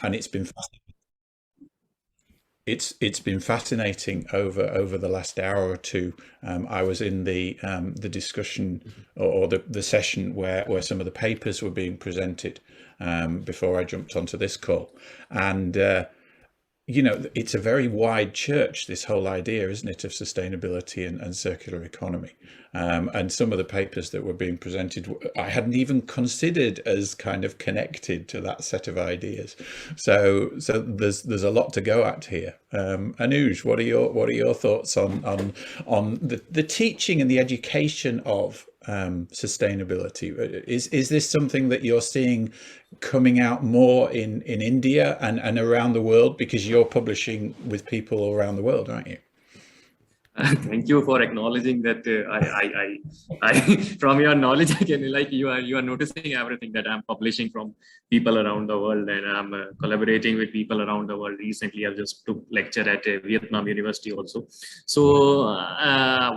and it's been fascinating over the last hour or two. I was in the discussion, or the session where some of the papers were being presented, before I jumped onto this call, and it's a very wide church, this whole idea, isn't it, of sustainability and circular economy. And some of the papers that were being presented, I hadn't even considered as kind of connected to that set of ideas. So there's a lot to go at here. Anuj, what are your thoughts on the teaching and the education of sustainability? Is this something that you're seeing coming out more in India and around the world, because you're publishing with people all around the world, aren't you? Thank you for acknowledging that. I from your knowledge, I can, like, you are noticing everything that I'm publishing from people around the world, and I'm collaborating with people around the world. Recently, I just took lecture at Vietnam University also. So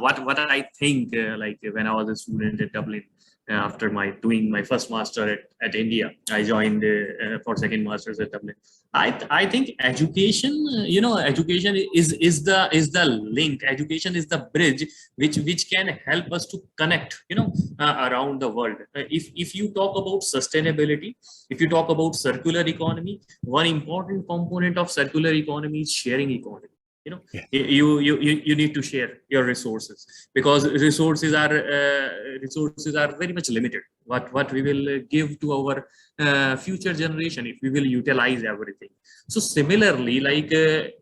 what I think, like when I was a student at Dublin, after doing my first master at India, I joined for second masters at Dublin. I think education, education is the link. Education is the bridge which can help us to connect, around the world. If you talk about sustainability, if you talk about circular economy, one important component of circular economy is sharing economy. Yeah. You need to share your resources, because resources are very much limited. What we will give to our future generation if we will utilize everything. So similarly, like the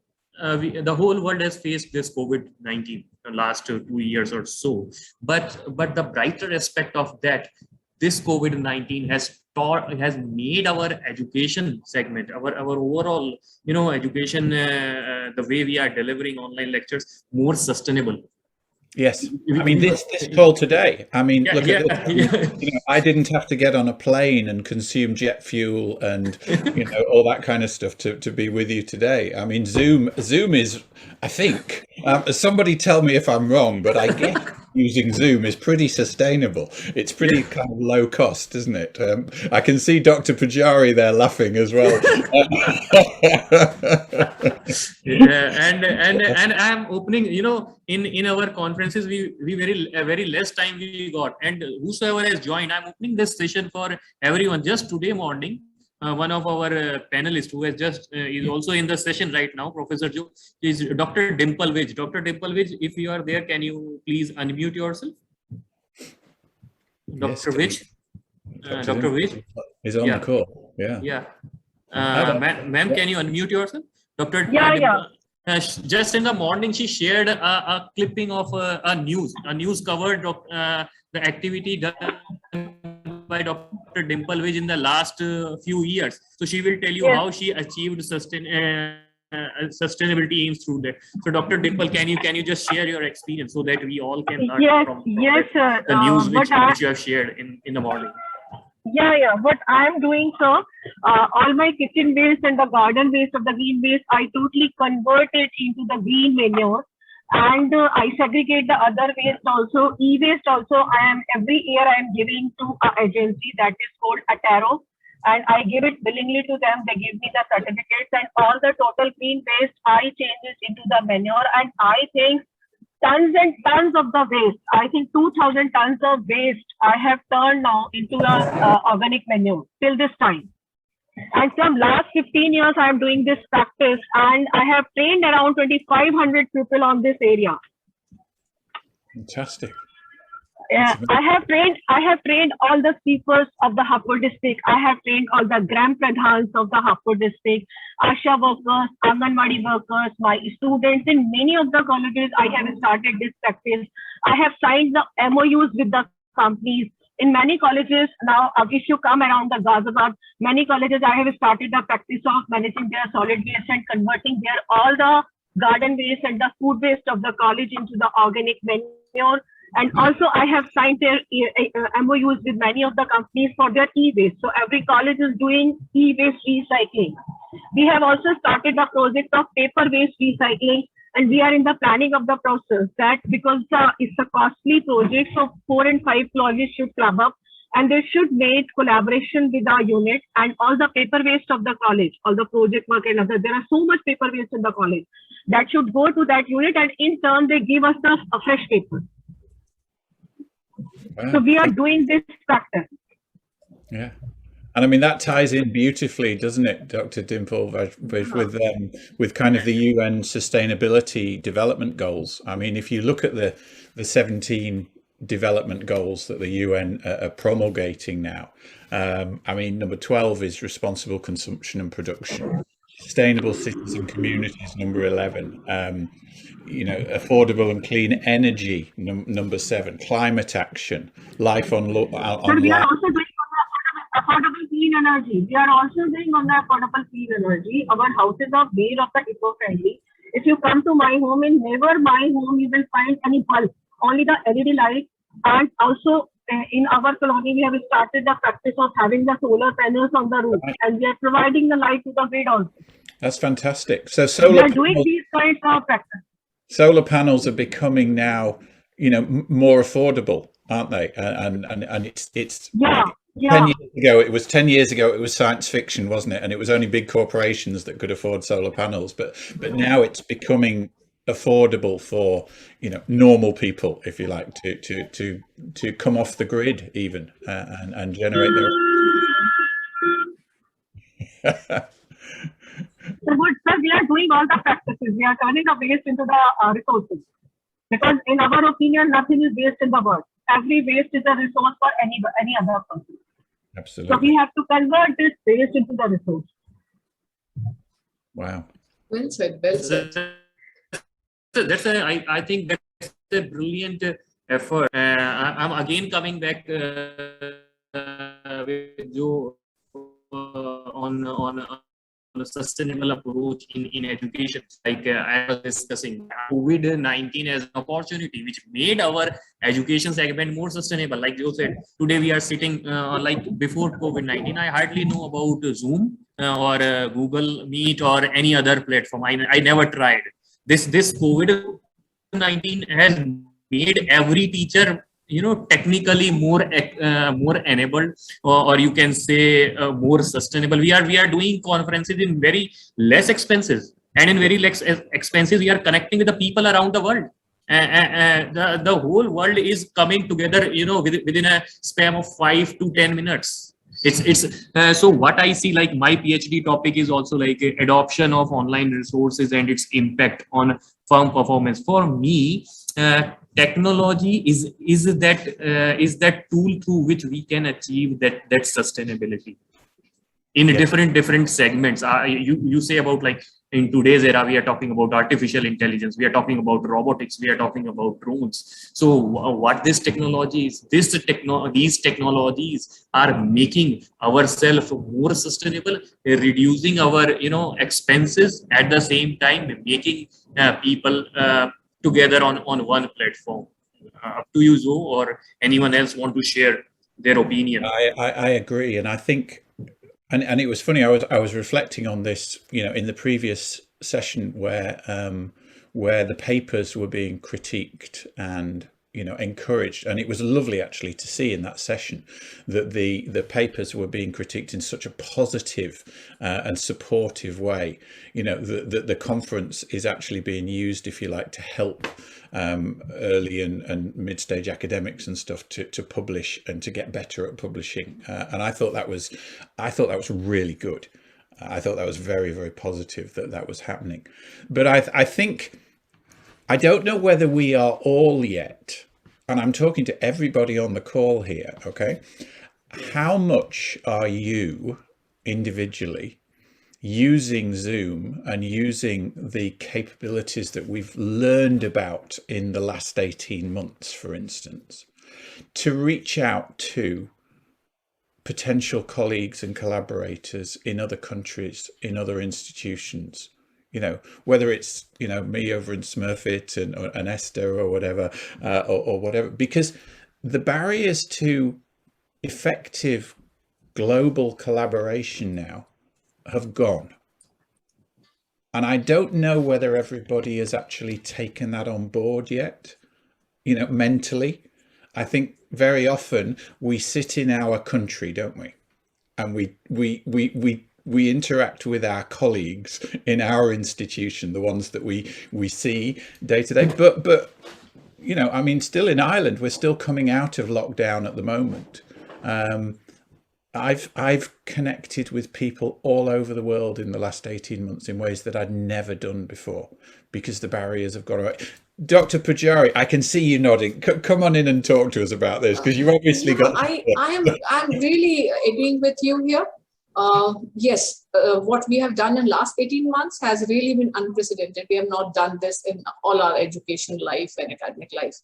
whole world has faced this COVID-19 the last 2 years or so, but the brighter aspect of that, this COVID-19 has made our education segment, our overall, education, the way we are delivering online lectures, more sustainable. Yes, I mean this call today. I mean, look at this. I didn't have to get on a plane and consume jet fuel and all that kind of stuff to be with you today. I mean, Zoom is, I think, somebody tell me if I'm wrong, but I guess using Zoom is pretty sustainable. It's pretty kind of low cost, isn't it? I can see Dr. Pujari there laughing as well. And I'm opening, in our conferences, we very less time we got, and whosoever has joined, I'm opening this session for everyone. Just today morning, one of our panelists who has just is also in the session right now, Professor Joe, is Dr. Dimple Vij. Dr. Dimple Vij, if you are there, can you please unmute yourself? Dr. Vij? Dr. Vij? Is on the call. Yeah. Yeah. Ma'am, can you unmute yourself? Dr. Yeah. Just in the morning, she shared a clipping of a news covered the activity done by Dr. Dimple Vij in the last few years. So she will tell you how she achieved sustainability aims through that. So Dr. Dimple, can you just share your experience so that we all can learn from the news which you have shared in the morning? Yeah. What I'm doing, sir, all my kitchen waste and the garden waste of the green waste, I totally convert it into the green manure, and I segregate the other waste also. E-waste also, every year I am giving to an agency that is called Ataro, and I give it willingly to them. They give me the certificates, and all the total green waste I change it into the manure, and I think tons and tons of the waste, I think 2,000 tons of waste I have turned now into organic manure till this time. And from last 15 years, I am doing this practice, and I have trained around 2,500 people on this area. Fantastic. I have trained all the sweepers of the Hapur district. I have trained all the Gram Pradhans of the Hapur district, Asha workers, Anganwadi workers, my students in many of the colleges. I have started this practice. I have signed the MOUs with the companies. In many colleges now, if you come around the Gazabad, many colleges I have started the practice of managing their solid waste and converting all the garden waste and the food waste of the college into the organic manure. And also I have signed their MOUs with many of the companies for their e-waste. So every college is doing e-waste recycling. We have also started the project of paper waste recycling, and we are in the planning of the process that, because it's a costly project, so 4 and 5 colleges should club up. and they should make collaboration with our unit and all the paper waste of the college, all the project work and other. There are so much paper waste in the college that should go to that unit, and in turn they give us the fresh paper. Wow. So we are doing this practice. Yeah. And I mean, that ties in beautifully, doesn't it, Dr. Dimple, with kind of the UN Sustainability Development Goals. I mean, if you look at the 17 development goals that the UN are promulgating now, I mean, number 12 is responsible consumption and production. Sustainable cities and communities, number 11. You know, affordable and clean energy, number 7. Climate action, life on Sir, we are also doing affordable clean energy. We are also doing on the affordable clean energy. Our houses are made of the eco-friendly. If you come to my home, in never my home, you will find any bulb, only the LED light. And also in our colony, we have started the practice of having the solar panels on the roof, and we are providing the light to the grid also. That's fantastic. So we are doing these kinds of practice. Solar panels are becoming now, you know, more affordable, aren't they? And it's yeah. 10 years ago, it was 10 years ago, it was science fiction, wasn't it? And it was only big corporations that could afford solar panels. But now it's becoming affordable for, you know, normal people, if you like, to come off the grid even and generate their. So good, sir. We are doing all the practices. We are turning the waste into the resources. Because in our opinion, nothing is waste in the world. Every waste is a resource for any other person. Absolutely. So we have to convert this waste into the resource. Wow. Well said. Well said. I think that's a brilliant effort. I'm again coming back with you on a sustainable approach in education. Like I was discussing, COVID-19 as an opportunity which made our education segment more sustainable. Like you said, today we are sitting like before COVID-19, I hardly know about Zoom or Google Meet or any other platform. I never tried. This COVID-19 has made every teacher, you know, technically more enabled, or you can say more sustainable. We are doing conferences in very less expenses, and in very less expenses we are connecting with the people around the world. The whole world is coming together, you know, within a span of 5 to 10 minutes. So what I see, like my PhD topic is also like adoption of online resources and its impact on firm performance. For me, technology is that tool through which we can achieve that sustainability in different segments. You say about, like, in today's era we are talking about artificial intelligence, we are talking about robotics, we are talking about drones. So what this technology is, these technologies are making ourselves more sustainable, reducing our, you know, expenses, at the same time making people together on one platform. Up to you, Zoe, or anyone else want to share their opinion. I agree, and I think, and it was funny, I was reflecting on this, you know, in the previous session where the papers were being critiqued and, you know, encouraged, and it was lovely actually to see in that session that the papers were being critiqued in such a positive and supportive way. You know, the conference is actually being used, if you like, to help early and mid-stage academics and stuff to publish and to get better at publishing, and I thought that was really good. I thought that was very, very positive that was happening. But I think, I don't know whether we are all yet, and I'm talking to everybody on the call here, okay? How much are you individually using Zoom and using the capabilities that we've learned about in the last 18 months, for instance, to reach out to potential colleagues and collaborators in other countries, in other institutions? You know, whether it's, you know, me over in Smurfit and Esther or whatever, or whatever, because the barriers to effective global collaboration now have gone. And I don't know whether everybody has actually taken that on board yet, you know, mentally. I think very often we sit in our country, don't we? And we interact with our colleagues in our institution, the ones that we see day to day. But you know, I mean, still in Ireland, we're still coming out of lockdown at the moment. I've connected with people all over the world in the last 18 months in ways that I'd never done before, because the barriers have gone away. Dr. Pujari, I can see you nodding. Come on in and talk to us about this, because you've obviously got. I'm really agreeing with you here. Yes, what we have done in last 18 months has really been unprecedented. We have not done this in all our education life and academic life.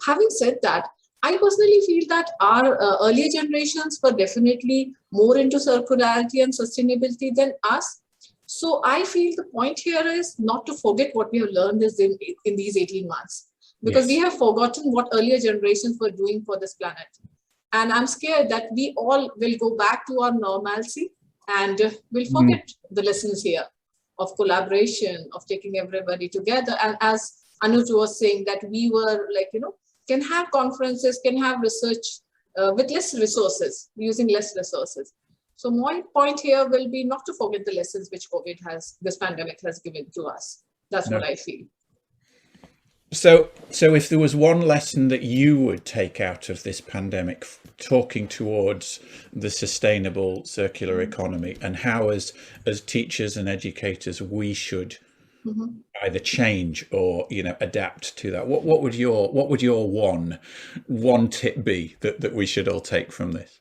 Having said that, I personally feel that our earlier generations were definitely more into circularity and sustainability than us. So I feel the point here is not to forget what we have learned is in these 18 months, because we have forgotten what earlier generations were doing for this planet. And I'm scared that we all will go back to our normalcy and we'll forget the lessons here of collaboration, of taking everybody together. And as Anuj was saying, that we were like, you know, can have conferences, can have research with less resources, using less resources. So my point here will be not to forget the lessons which this pandemic has given to us. That's what I feel. So if there was one lesson that you would take out of this pandemic, talking towards the sustainable circular economy, and how as teachers and educators we should either change or, you know, adapt to that, what would your one tip be that we should all take from this?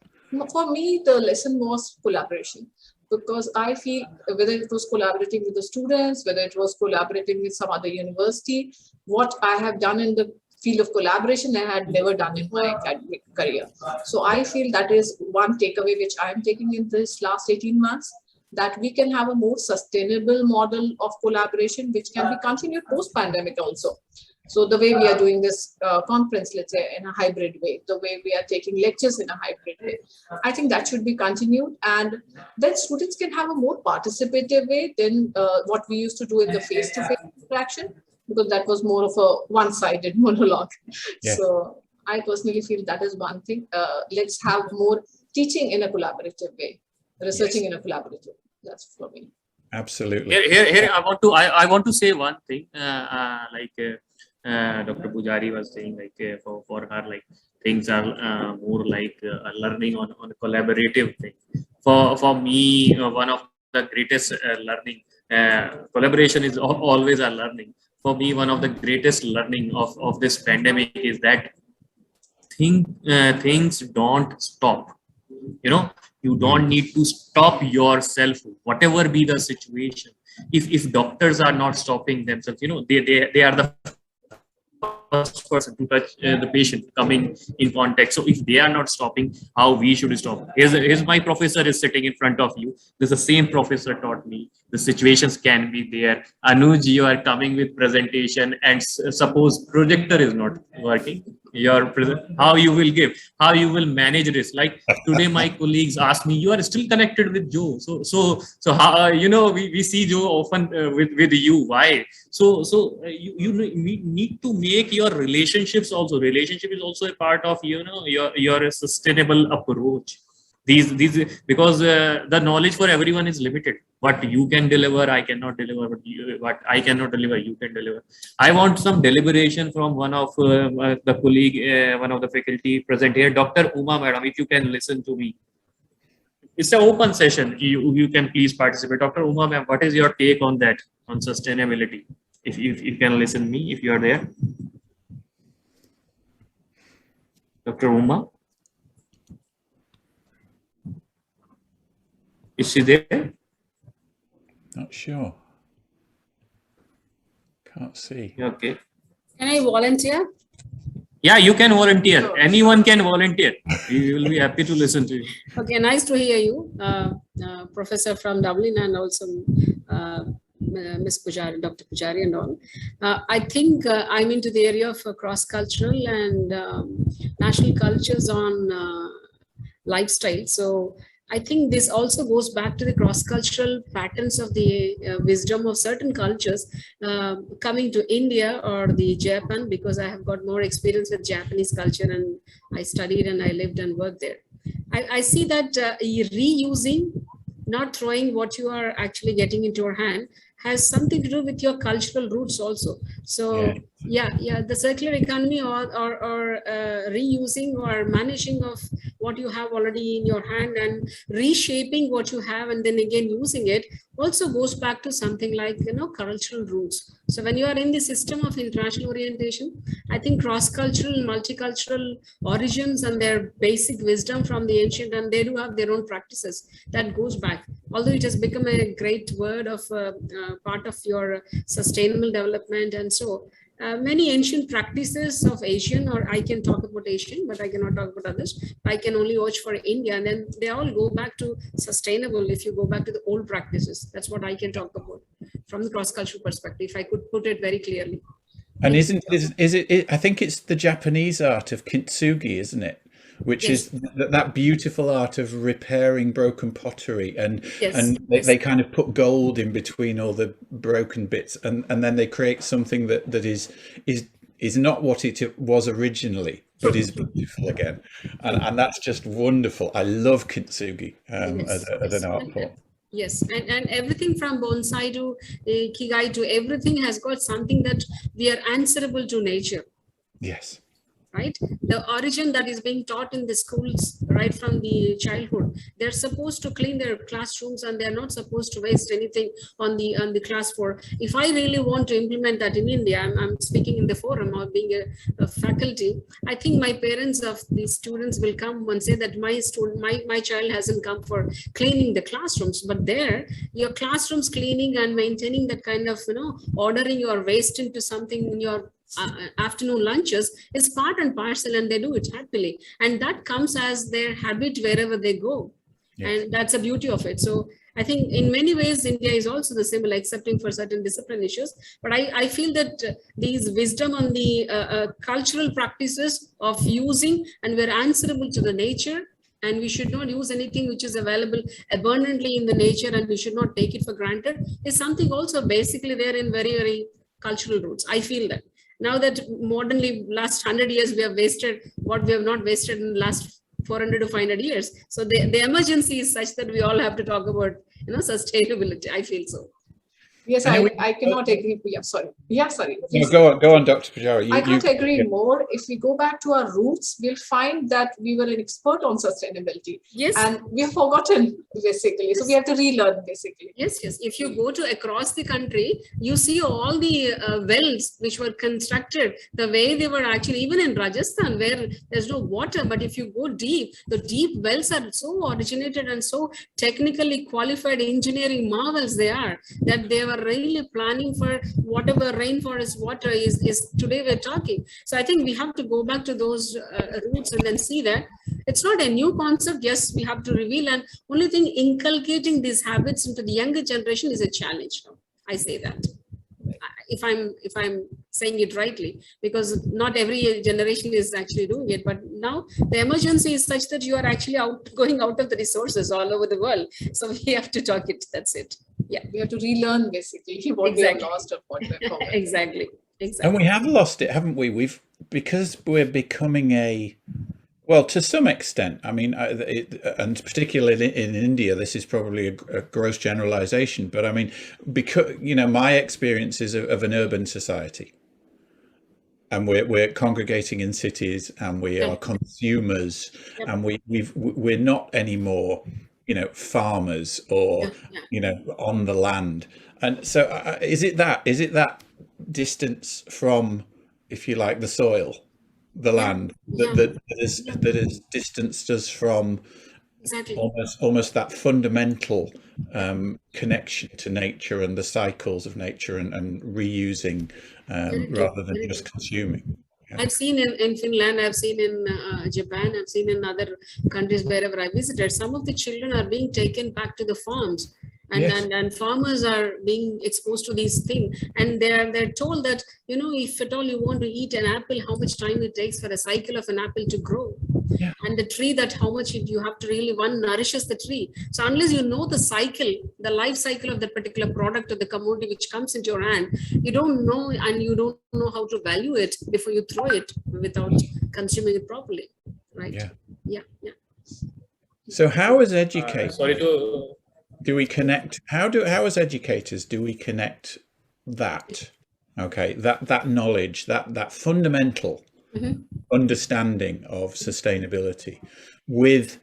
For me, the lesson was collaboration, because I feel whether it was collaborating with the students, whether it was collaborating with some other university, what I have done in the field of collaboration, I had never done in my academic career. So I feel that is one takeaway which I am taking in this last 18 months, that we can have a more sustainable model of collaboration, which can be continued post-pandemic also. So the way we are doing this conference, let's say, in a hybrid way, the way we are taking lectures in a hybrid way, I think that should be continued. And then students can have a more participative way than what we used to do in the face-to-face interaction, because that was more of a one-sided monologue. Yeah. So I personally feel that is one thing. Let's have more teaching in a collaborative way, researching in a collaborative way. That's for me. Absolutely. Here I want to say one thing, Dr. Pujari was saying, like for her, like things are more like learning on a collaborative thing. For me, one of the greatest learning, collaboration is always a learning. For me, one of the greatest learning of this pandemic is that things don't stop. You know, you don't need to stop yourself, whatever be the situation. If doctors are not stopping themselves, you know, they are the first person to touch the patient coming in contact. So if they are not stopping, how we should stop? Here's my professor is sitting in front of you. This is the same professor taught me. The situations can be there. Anuj, you are coming with presentation, and suppose projector is not working. How you will give, how you will manage this? Like today, my colleagues ask me, you are still connected with Joe. So how, you know, we see Joe often with you. Why? So you need to make your relationships also. Relationship is also a part of, you know, your sustainable approach. These because the knowledge for everyone is limited. What you can deliver, I cannot deliver. What I cannot deliver, you can deliver. I want some deliberation from one of the colleague, one of the faculty present here, Dr. Uma Madam. If you can listen to me, it's an open session. You can please participate. Dr. Uma Ma'am, what is your take on that, on sustainability? If you can listen to me, if you are there, Dr. Uma. Is she there? Not sure. Can't see. Okay. Can I volunteer? Yeah, you can volunteer. Anyone can volunteer. We will be happy to listen to you. Okay, nice to hear you, Professor from Dublin, and also Ms. Pujari, Dr. Pujari and all. I think I'm into the area of cross-cultural and national cultures on lifestyle. So I think this also goes back to the cross-cultural patterns of the wisdom of certain cultures coming to India or the Japan, because I have got more experience with Japanese culture and I studied and I lived and worked there. I see that reusing, not throwing what you are actually getting into your hand, has something to do with your cultural roots also. So yeah, the circular economy or reusing or managing of what you have already in your hand and reshaping what you have and then again using it also goes back to something like, cultural roots. So when you are in the system of international orientation, I think cross-cultural, multicultural origins and their basic wisdom from the ancient, and they do have their own practices that goes back. Although it has become a great word of part of your sustainable development and so many ancient practices of Asian, or I can talk about Asian, but I cannot talk about others. I can only watch for India, and then they all go back to sustainable. If you go back to the old practices, that's what I can talk about from the cross-cultural perspective, if I could put it very clearly. And is it? I think it's the Japanese art of kintsugi, isn't it? Which is that beautiful art of repairing broken pottery, and they kind of put gold in between all the broken bits, and then they create something that is not what it was originally, but is beautiful again, and that's just wonderful. I love kintsugi as an art form. Yes, and everything from bonsai to ikigai to everything has got something that we are answerable to nature. Yes. Right, the origin that is being taught in the schools right from the childhood, they're supposed to clean their classrooms and they're not supposed to waste anything on the class floor. If I really want to implement that in India, I'm speaking in the forum or being a faculty, I think my parents of the students will come and say that my child hasn't come for cleaning the classrooms, but there your classrooms cleaning and maintaining that kind of ordering your waste into something in your afternoon lunches is part and parcel, and they do it happily, and that comes as their habit wherever they go. And that's the beauty of it. So I think in many ways India is also the same, excepting for certain discipline issues, but I feel that these wisdom on the cultural practices of using, and we're answerable to the nature, and we should not use anything which is available abundantly in the nature, and we should not take it for granted, is something also basically there in very, very cultural roots. I feel that. Now that modernly last 100 years we have wasted what we have not wasted in the last 400 to 500 years. So the emergency is such that we all have to talk about sustainability. I feel so. Yes, I cannot agree. Yeah, sorry. Yeah, sorry. No, go on, Dr. Pujari. I can't agree more. If we go back to our roots, we'll find that we were an expert on sustainability. Yes. And we have forgotten, basically. Yes. So we have to relearn, basically. Yes. If you go to across the country, you see all the wells which were constructed, the way they were actually, even in Rajasthan, where there's no water, but if you go deep, the deep wells are so originated and so technically qualified engineering marvels they are, that they were really planning for whatever rainforest water is today we're talking. So I think we have to go back to those roots and then see that it's not a new concept. Yes, we have to reveal, and only thing, inculcating these habits into the younger generation is a challenge. I say that, if I'm saying it rightly, because not every generation is actually doing it, but now the emergency is such that you are actually going out of the resources all over the world. So we have to talk it. That's it. Yeah, we have to relearn basically what we have lost or what we have Exactly. And we have lost it, haven't we? Because we're becoming well, to some extent. I mean, and particularly in India, this is probably a gross generalization, but I mean, because my experience is of an urban society, and we're congregating in cities, and we are consumers, and we're not anymore farmers or on the land. And so is it that distance from, if you like, the soil, the land, that has distanced us from almost that fundamental connection to nature and the cycles of nature, and reusing rather than just consuming. I've seen in Finland, I've seen in Japan, I've seen in other countries wherever I visited, some of the children are being taken back to the farms, and farmers are being exposed to these things, and they're told that if at all you want to eat an apple, how much time it takes for a cycle of an apple to grow. Yeah. And the tree, that how much you have to really, one nourishes the tree. So unless you know the cycle, the life cycle of that particular product or the commodity which comes into your hand, you don't know, and you don't know how to value it before you throw it without consuming it properly, right? Yeah. So how as educators Sorry to do we connect, how as educators do we connect that, okay, that knowledge, that fundamental understanding of sustainability with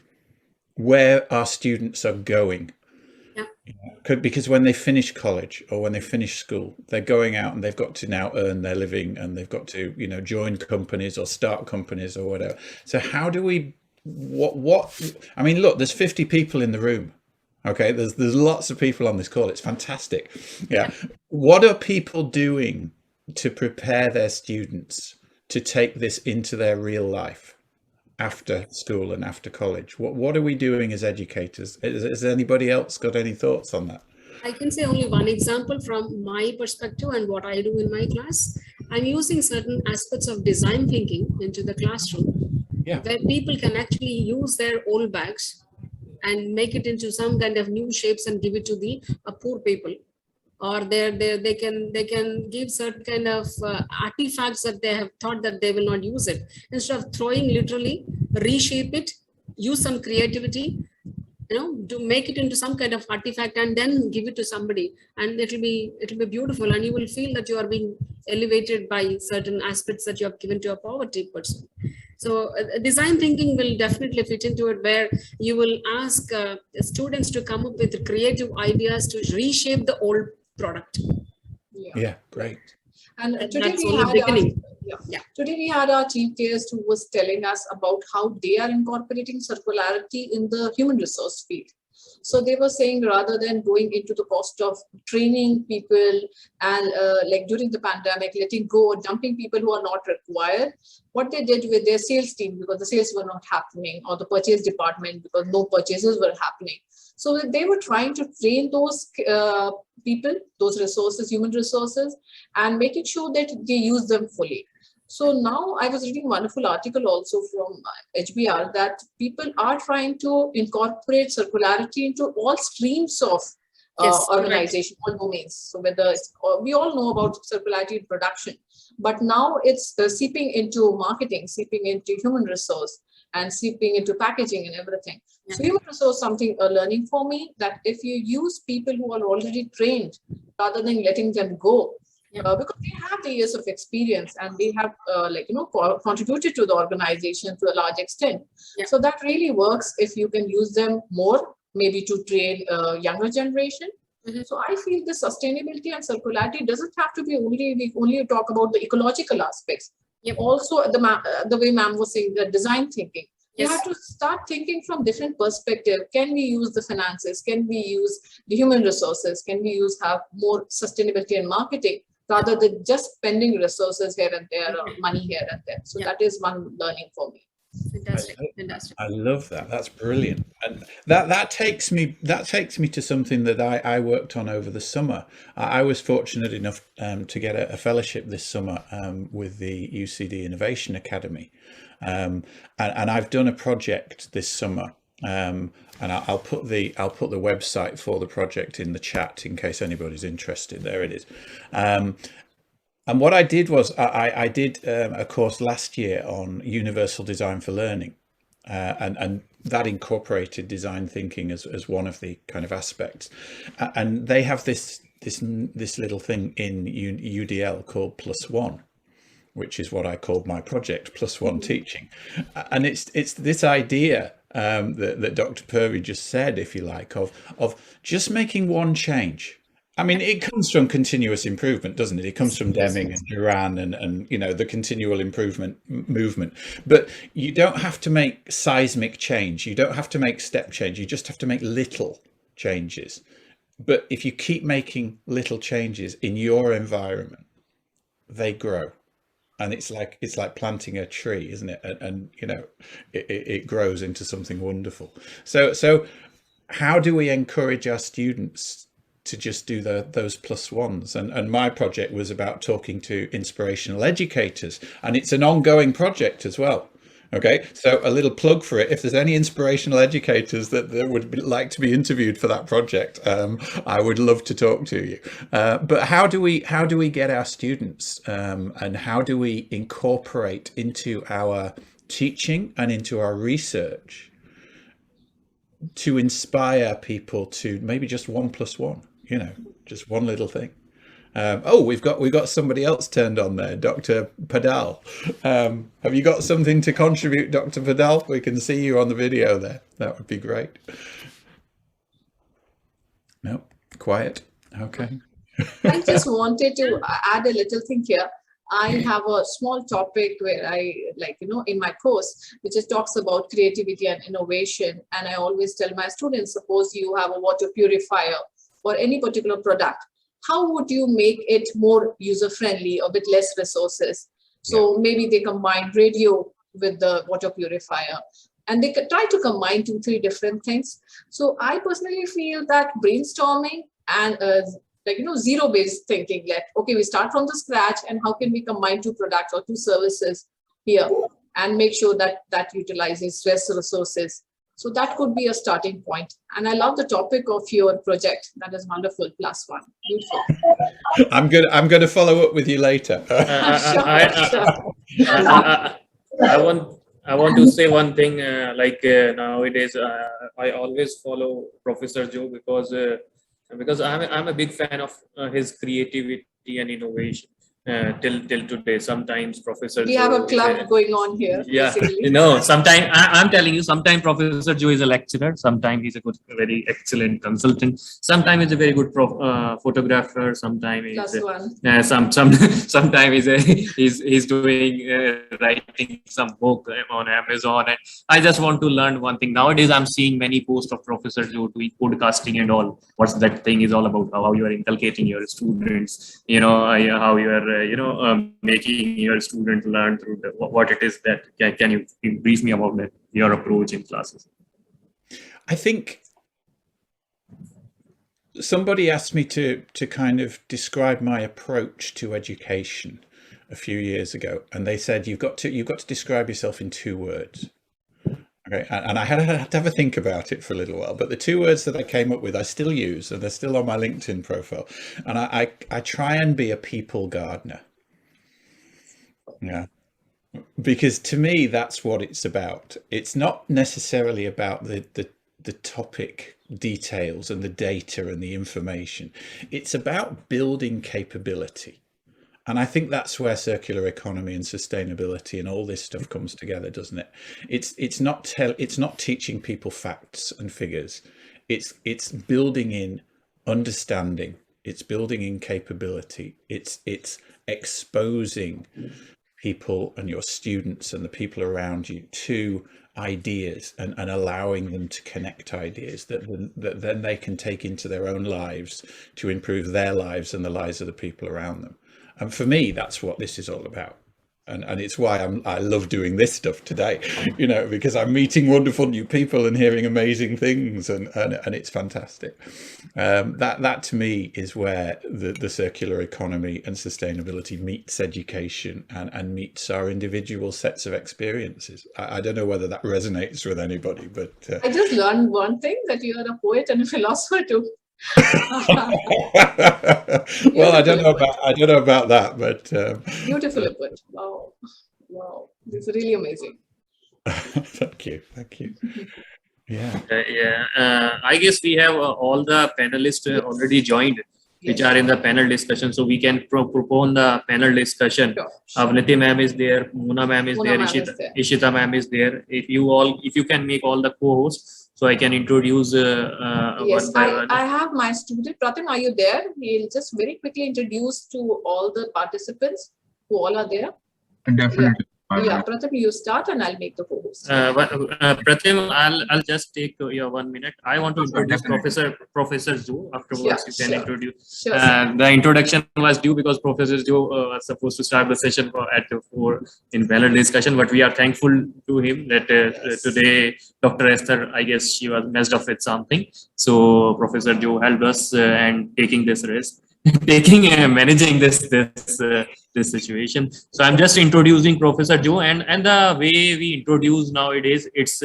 where our students are going? Because when they finish college or when they finish school, they're going out and they've got to now earn their living, and they've got to, you know, join companies or start companies or whatever. So how do we, what I mean, look, there's 50 people in the room. Okay, there's lots of people on this call. It's fantastic. Yeah. What are people doing to prepare their students to take this into their real life after school and after college? What are we doing as educators? Has anybody else got any thoughts on that? I can say only one example from my perspective and what I do in my class. I'm using certain aspects of design thinking into the classroom, where people can actually use their old bags and make it into some kind of new shapes and give it to the poor people. Or they can give certain kind of artifacts that they have thought that they will not use it. Instead of throwing, literally reshape it, use some creativity, you know, to make it into some kind of artifact and then give it to somebody, and it'll be beautiful, and you will feel that you are being elevated by certain aspects that you have given to a poverty person. So design thinking will definitely fit into it, where you will ask students to come up with creative ideas to reshape the old product. Yeah, great. And today we had today we had our chief guest who was telling us about how they are incorporating circularity in the human resource field. So they were saying, rather than going into the cost of training people and like during the pandemic, letting go or dumping people who are not required, what they did with their sales team, because the sales were not happening, or the purchase department, because no purchases were happening. So they were trying to train those people, those resources, human resources, and making sure that they use them fully. So now I was reading a wonderful article also from HBR that people are trying to incorporate circularity into all streams of organization, all domains. So whether it's, we all know about circularity in production, but now it's seeping into marketing, seeping into human resource, and seeping into packaging and everything. So human resource, something a learning for me, that if you use people who are already trained rather than letting them go, because they have the years of experience and they have contributed to the organization to a large extent. So that really works if you can use them more, maybe to train younger generation. So I feel the sustainability and circularity doesn't have to be we only talk about the ecological aspects. Also the way ma'am was saying, the design thinking. You have to start thinking from different perspectives. Can we use the finances? Can we use the human resources? Can we have more sustainability in marketing, rather than just spending resources here and there, or money here and there? So that is one learning for me. Fantastic. I love that. That's brilliant. And that takes me to something that I worked on over the summer. I was fortunate enough to get a fellowship this summer with the UCD Innovation Academy, and I've done a project this summer. And I'll put the website for the project in the chat in case anybody's interested. There it is. And what I did was I did a course last year on universal design for learning, and that incorporated design thinking as one of the kind of aspects. And they have this little thing in UDL called +1, which is what I called my project, +1 teaching. And it's this idea that Dr. Purvi just said, if you like, of just making one change. I mean, it comes from continuous improvement, doesn't it? It comes from Deming and Duran and you know, the continual improvement movement. But you don't have to make seismic change. You don't have to make step change. You just have to make little changes. But if you keep making little changes in your environment, they grow. And it's like planting a tree, isn't it? And you know, it grows into something wonderful. So how do we encourage our students to just do those +1s? And my project was about talking to inspirational educators, and it's an ongoing project as well. Okay, so a little plug for it. If there's any inspirational educators that like to be interviewed for that project, I would love to talk to you. But how do we get our students, and how do we incorporate into our teaching and into our research to inspire people to maybe just 1 + 1, just one little thing? Oh, we've got somebody else turned on there, Dr. Padal. Have you got something to contribute, Dr. Padal? We can see you on the video there. That would be great. No, quiet. Okay. I just wanted to add a little thing here. I have a small topic where I, in my course, which talks about creativity and innovation. And I always tell my students, suppose you have a water purifier or any particular product, how would you make it more user-friendly or with less resources? So maybe they combine radio with the water purifier, and they could try to combine 2-3 different things. So I personally feel that brainstorming and zero-based thinking, okay, we start from the scratch, and how can we combine 2 products or 2 services here and make sure that utilizes less resources. So that could be a starting point. And I love the topic of your project. That is wonderful. +1. Beautiful. I'm going to follow up with you later. I want to say one thing. Nowadays, I always follow Professor Joe because I'm a big fan of his creativity and innovation. Till today, sometimes Professor we Joe, have a club going on here. Yeah, basically. sometimes I'm telling you, sometimes Professor Joe is a lecturer, sometimes he's a very excellent consultant, sometimes he's a very good photographer, sometimes he's sometimes he's doing writing some book on Amazon. And I just want to learn one thing. Nowadays I'm seeing many posts of Professor Joe doing podcasting and all. What's that thing is all about? How you are inculcating your students, how you are making your student learn through what it is that can you brief me about that, your approach in classes? I think somebody asked me to kind of describe my approach to education a few years ago, and they said you've got to describe yourself in 2 words. Okay, and I had to have a think about it for a little while, but the 2 words that I came up with I still use, and they're still on my LinkedIn profile. And I try and be a people gardener. Yeah, because to me that's what it's about. It's not necessarily about the topic details and the data and the information. It's about building capability. And I think that's where circular economy and sustainability and all this stuff comes together, doesn't it? It's not teaching people facts and figures. It's building in understanding. It's building in capability. It's exposing people and your students and the people around you to ideas and allowing them to connect ideas that then they can take into their own lives to improve their lives and the lives of the people around them. And for me, that's what this is all about. And it's why I love doing this stuff today, because I'm meeting wonderful new people and hearing amazing things, and it's fantastic. That to me is where the circular economy and sustainability meets education and meets our individual sets of experiences. I don't know whether that resonates with anybody, but I just learned one thing, that you are a poet and a philosopher too. Well, I don't know about that, but beautiful input. Wow, this is really amazing. Thank you. Yeah. I guess we have all the panelists already joined, which are in the panel discussion, so we can propose the panel discussion. Sure. Avnati ma'am is there, Mona ma'am is there, Ishita ma'am is there. If you can make all the co-hosts, so I can introduce yes, one by one. I have my student Pratim. Are you there? He'll just very quickly introduce to all the participants who all are there. Definitely. Yeah, Pratim, you start and I'll make the co-host. Pratim, I'll just take your 1 minute. I want to introduce Professor Joe. Afterwards, you can introduce. Sure. The introduction was due because Professor Joe was supposed to start the session at 4 in panel discussion, but we are thankful to him that today Dr. Esther, I guess she was messed up with something. So Professor Joe helped us and taking this risk. taking managing this situation. So I'm just introducing Professor Joe, and the way we introduce nowadays, it's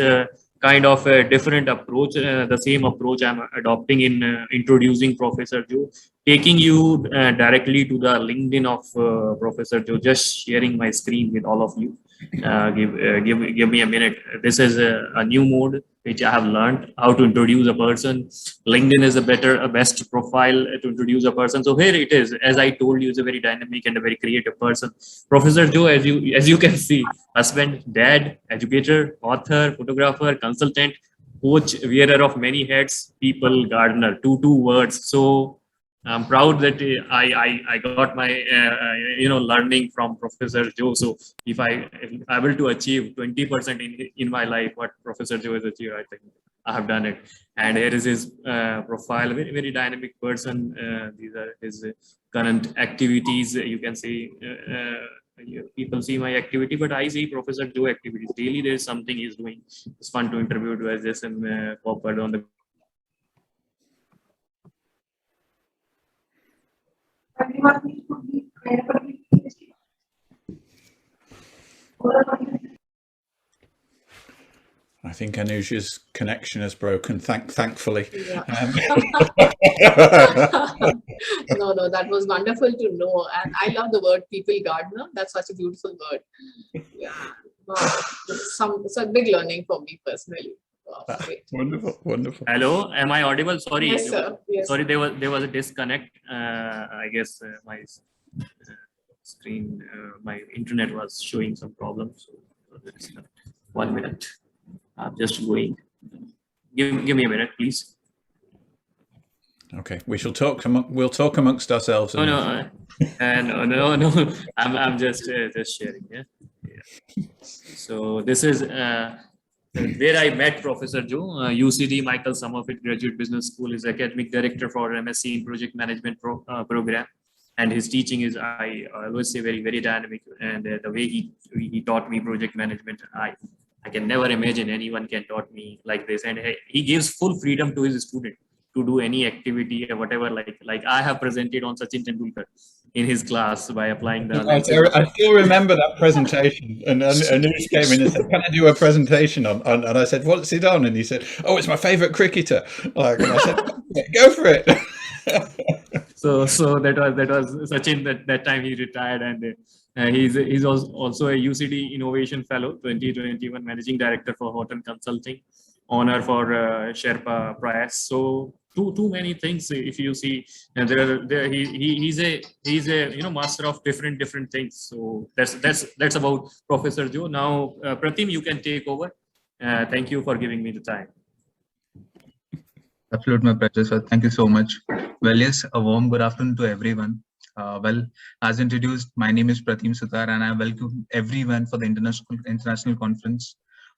kind of a different approach. The same approach I'm adopting in introducing Professor Joe, taking you directly to the LinkedIn of Professor Joe, just sharing my screen with all of you. Give me a minute. This is a new mode which I have learned how to introduce a person. LinkedIn is a best profile to introduce a person. So here it is. As I told you, is a very dynamic and a very creative person. Professor Joe, as you can see, husband, dad, educator, author, photographer, consultant, coach, wearer of many hats, people, gardener. Two words. So I'm proud that I got my learning from Professor Joe. So if I'm able to achieve 20% in my life what Professor Joe has achieved, I think I have done it. And here is his profile, very dynamic person. These are his current activities. You can see people see my activity, but I see Professor Joe activities daily. There's something he's doing. It's fun to interview to as this and forward on the. I think Anuja's connection has broken, thankfully. Yeah. No, that was wonderful to know. And I love the word people gardener. That's such a beautiful word. Yeah. Wow. It's a big learning for me personally. Wow, Wonderful. Hello, am I audible? Sorry. Yes, sir. Yes. Sorry, there was a disconnect. I guess my screen, my internet was showing some problems. So 1 minute. I'm just going. Give me a minute, please. Okay, we shall talk. We'll talk amongst ourselves. No. I'm just sharing. Yeah. So this is where I met Professor Joe. UCD Michael Summerfit Graduate Business School is academic director for MSc in Project Management program, and his teaching is, I always say, very dynamic. And the way he taught me project management, I can never imagine anyone can taught me like this. And he gives full freedom to his student to do any activity or whatever. Like I have presented on Sachin Tendulkar in his class by applying the. I still remember that presentation. And Anuj came in and said, "Can I do a presentation on?" And I said, "What's it on?" And he said, "Oh, it's my favorite cricketer." And I said, "Go for it." So that was Sachin. That time he retired, and he's also a UCD Innovation Fellow 2021, Managing Director for Horton Consulting, honor for Sherpa Prize. So too many things. If you see, and he's a master of different things. So that's about Professor Joe. Now, Pratim, you can take over. Thank you for giving me the time. Absolutely, my pleasure, sir. Thank you so much. Well, yes, a warm good afternoon to everyone. Well, as introduced, my name is Pratim Sutar, and I welcome everyone for the international conference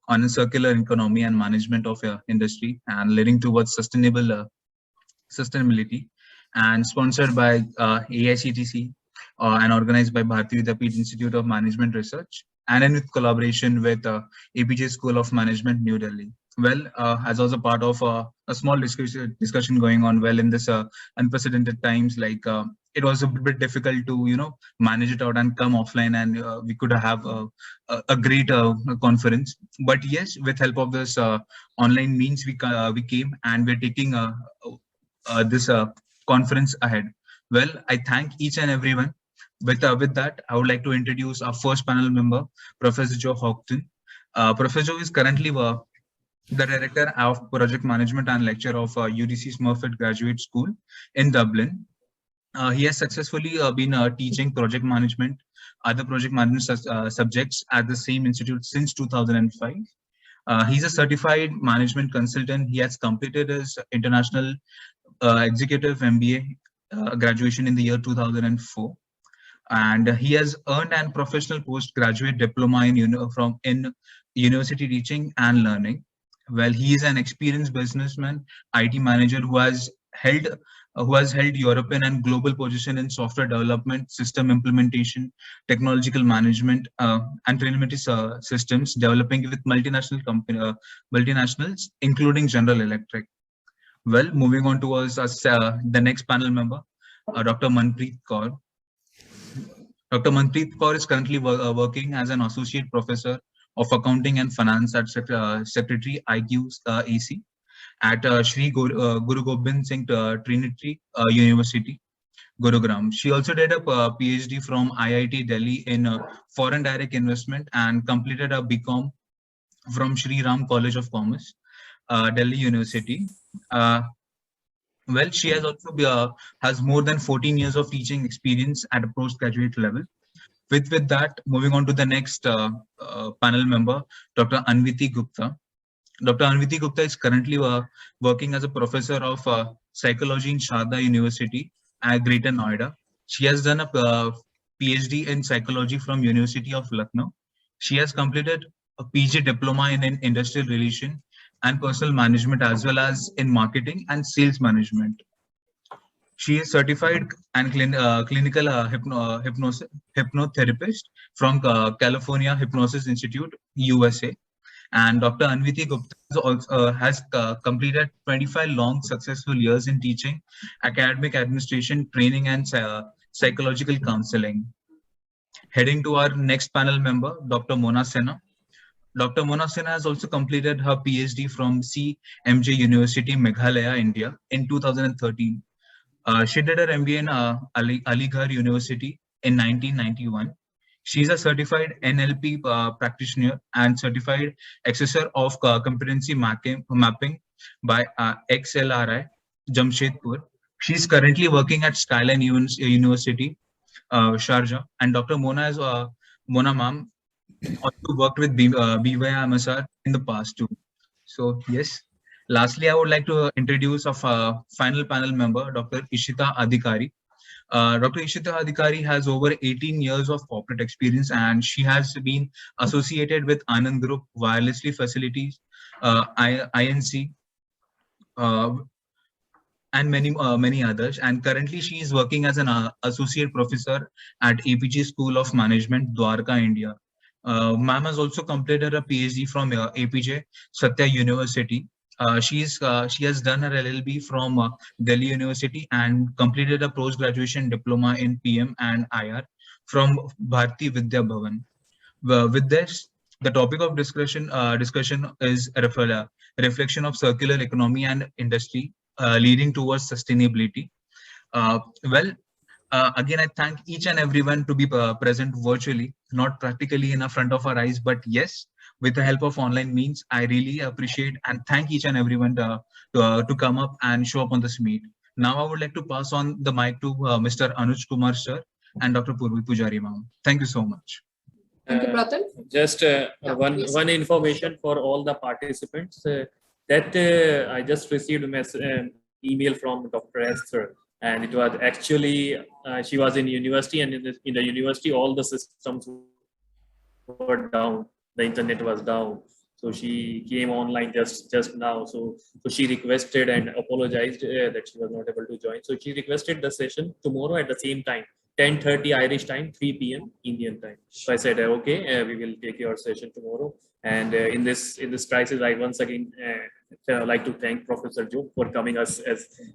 on a circular economy and management of industry and leading towards sustainability, and sponsored by AICTC and organized by Bharatiya Vidyapeeth Institute of Management Research, and in collaboration with APJ School of Management, New Delhi. Well, as also part of a small discussion going on, well, in this unprecedented times, like it was a bit difficult to manage it out and come offline, and we could have a great conference. But yes, with help of this online means, we came and we're taking this conference ahead. Well, I thank each and everyone. With that, I would like to introduce our first panel member, Professor Joe Houghton. Professor Joe is currently the Director of Project Management and Lecturer of UDC Smurfit Graduate School in Dublin. He has successfully been teaching project management, other project management subjects at the same institute since 2005. He's a certified management consultant. He has completed his international executive MBA graduation in the year 2004. And he has earned a professional postgraduate diploma in university teaching and learning. Well, he is an experienced businessman, IT manager who has held European and global position in software development, system implementation, technological management, and telemetry systems, developing with multinationals, including General Electric. Well, moving on towards us, the next panel member, Dr. Manpreet Kaur. Dr. Manpreet Kaur is currently working as an associate professor of accounting and finance at Secretary IQ's AC at Shri Guru Gobind Singh Trinity University, Gurugram. She also did a PhD from IIT Delhi in foreign direct investment and completed a BCom from Shri Ram College of Commerce, Delhi University. Well, she has also has more than 14 years of teaching experience at a postgraduate level. With that, moving on to the next panel member, Dr. Anviti Gupta. Dr. Anviti Gupta is currently working as a professor of psychology in Sharda University at Greater Noida. She has done a PhD in psychology from University of Lucknow. She has completed a PG diploma in industrial relation and personal management, as well as in marketing and sales management. She is certified and clinical hypnotherapist from California Hypnosis Institute, USA. And Dr. Anviti Gupta has completed 25 long successful years in teaching, academic administration, training, and psychological counseling. Heading to our next panel member, Dr. Mona Sinha. Dr. Mona Sinha has also completed her PhD from CMJ University, Meghalaya, India in 2013. She did her MBA in Aligarh University in 1991. She's a certified NLP practitioner and certified assessor of competency mapping by XLRI, Jamshedpur. She's currently working at Skyline University, Sharjah. And Dr. Mona is Mona ma'am also worked with BYMSR in the past too. So yes. Lastly, I would like to introduce our final panel member, Dr. Ishita Adhikari. Dr. Ishita Adhikari has over 18 years of corporate experience, and she has been associated with Anand Group, Wirelessly Facilities, INC, and many others. And currently, she is working as an associate professor at APJ School of Management, Dwarka, India. Ma'am has also completed a PhD from APJ Satya University. She has done her LLB from Delhi University and completed a post-graduation diploma in PM and IR from Bharati Vidya Bhavan. With this, the topic of discussion is a reflection of circular economy and industry leading towards sustainability. Again, I thank each and everyone to be present virtually, not practically in front of our eyes, but yes, with the help of online means. I really appreciate and thank each and everyone to come up and show up on this meet. Now I would like to pass on the mic to Mr. Anuj Kumar sir and Dr. Purvi Pujari ma'am. Thank you so much. Thank you, Pratham. Just one information for all the participants that I just received an email from Dr. Esther, and it was actually she was in university, and in the university all the systems were down. The internet was down, so she came online just now. So she requested and apologized that she was not able to join. So she requested the session tomorrow at the same time, 10:30 Irish time, 3 p.m. Indian time. So I said, okay, we will take your session tomorrow. And in this crisis, I once again like to thank Professor Joe for coming us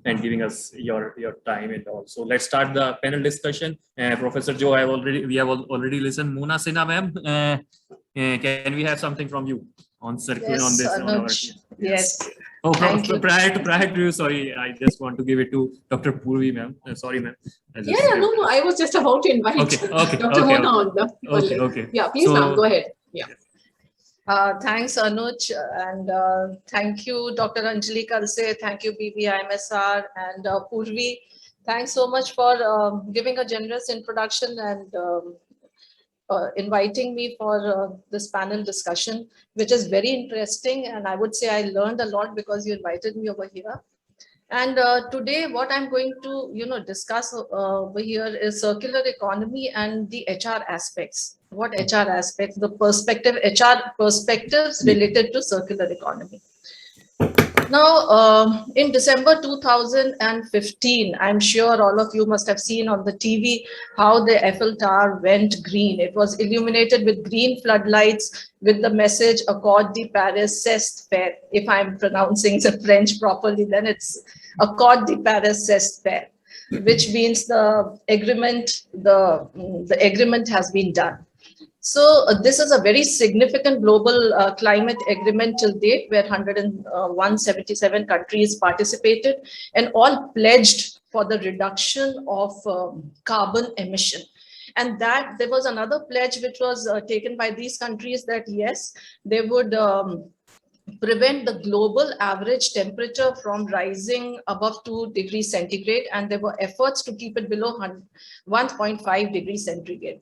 and giving us your time and all. So let's start the panel discussion. Professor Joe, we have already listened. Mona Sinha, ma'am, can we have something from you on circular on this? Anuj. Yes. Oh, prior to you, sorry, I just want to give it to Dr. Purvi, ma'am. Sorry, ma'am. No, I was just about to invite Dr. Mona on the okay. Yeah, please, ma'am, go ahead. Yeah. Thanks, Anuj, and thank you, Dr. Anjali Kalse. Thank you, BBIMSR and Purvi. Thanks so much for giving a generous introduction and inviting me for this panel discussion, which is very interesting. And I would say I learned a lot because you invited me over here. And today, what I'm going to, discuss over here is circular economy and the HR aspects. What HR aspects? The HR perspectives related to circular economy. Now, in December 2015, I'm sure all of you must have seen on the TV how the Eiffel Tower went green. It was illuminated with green floodlights with the message Accord de Paris c'est fait. If I'm pronouncing the French properly, then it's Accord de Paris c'est fait. which means the agreement has been done. So this is a very significant global climate agreement till date, where 177 countries participated and all pledged for the reduction of carbon emission. And that there was another pledge which was taken by these countries, that yes, they would prevent the global average temperature from rising above 2 degrees centigrade, and there were efforts to keep it below 1.5 degrees centigrade.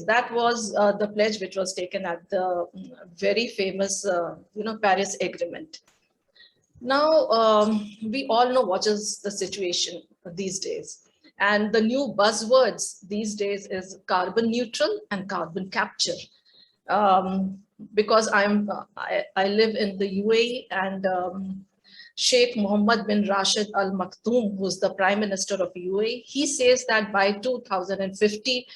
That was the pledge which was taken at the very famous, Paris Agreement. Now, we all know what is the situation these days. And the new buzzwords these days is carbon neutral and carbon capture. Because I live in the UAE, and Sheikh Mohammed bin Rashid Al Maktoum, who's the Prime Minister of UAE, he says that by 2050,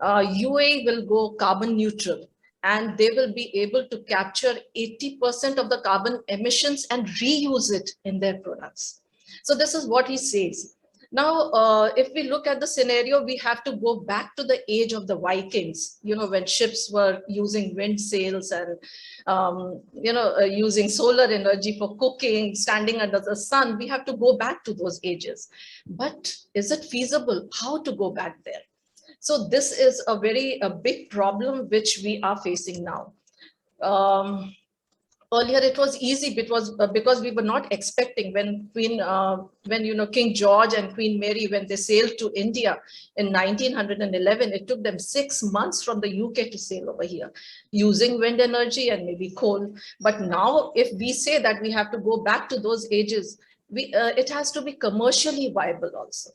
UAE will go carbon neutral, and they will be able to capture 80% of the carbon emissions and reuse it in their products. So this is what he says. Now, if we look at the scenario, we have to go back to the age of the Vikings, when ships were using wind sails and, using solar energy for cooking, standing under the sun. We have to go back to those ages. But is it feasible? How to go back there? So this is a very big problem which we are facing now. Earlier it was easy because we were not expecting when King George and Queen Mary, when they sailed to India in 1911, it took them 6 months from the UK to sail over here using wind energy and maybe coal. But now if we say that we have to go back to those ages, it has to be commercially viable also.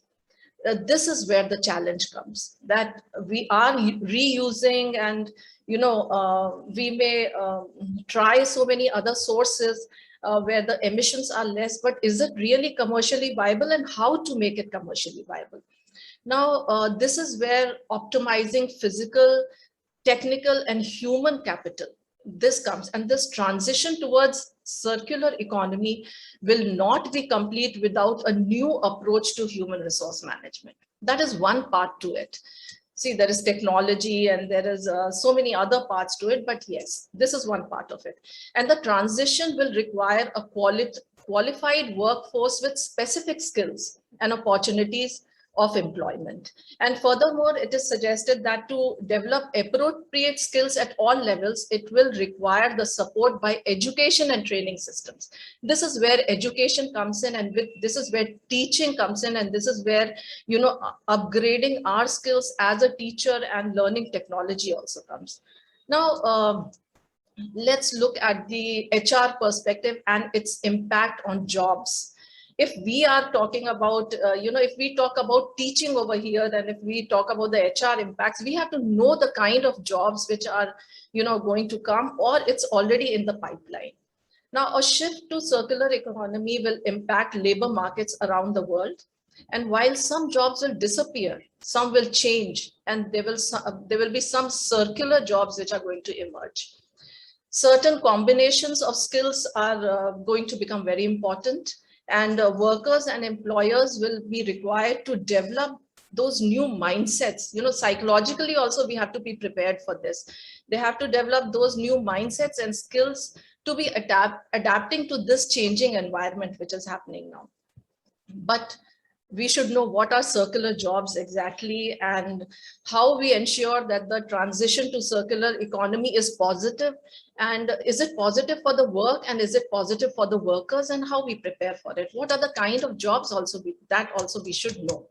This is where the challenge comes, that we are reusing, and we may try so many other sources where the emissions are less, but is it really commercially viable, and how to make it commercially viable? Now, this is where optimizing physical, technical, and human capital, this comes, and this transition towards circular economy will not be complete without a new approach to human resource management. That is one part to it. See, there is technology and there is so many other parts to it, but yes, this is one part of it. And the transition will require a qualified workforce with specific skills and opportunities of employment. And furthermore, it is suggested that to develop appropriate skills at all levels, it will require the support by education and training systems. This is where education comes in, and this is where teaching comes in, and this is where, upgrading our skills as a teacher and learning technology also comes. Now, let's look at the HR perspective and its impact on jobs. If we are talking about, if we talk about teaching over here, and if we talk about the HR impacts, we have to know the kind of jobs which are, going to come, or it's already in the pipeline. Now, a shift to circular economy will impact labor markets around the world. And while some jobs will disappear, some will change, and there will be some circular jobs which are going to emerge. Certain combinations of skills are going to become very important. And workers and employers will be required to develop those new mindsets. Psychologically also we have to be prepared for this. They have to develop those new mindsets and skills to be adapting to this changing environment which is happening now. But we should know what are circular jobs exactly, and how we ensure that the transition to circular economy is positive, and is it positive for the work, and is it positive for the workers, and how we prepare for it. What are the kind of jobs that we should know.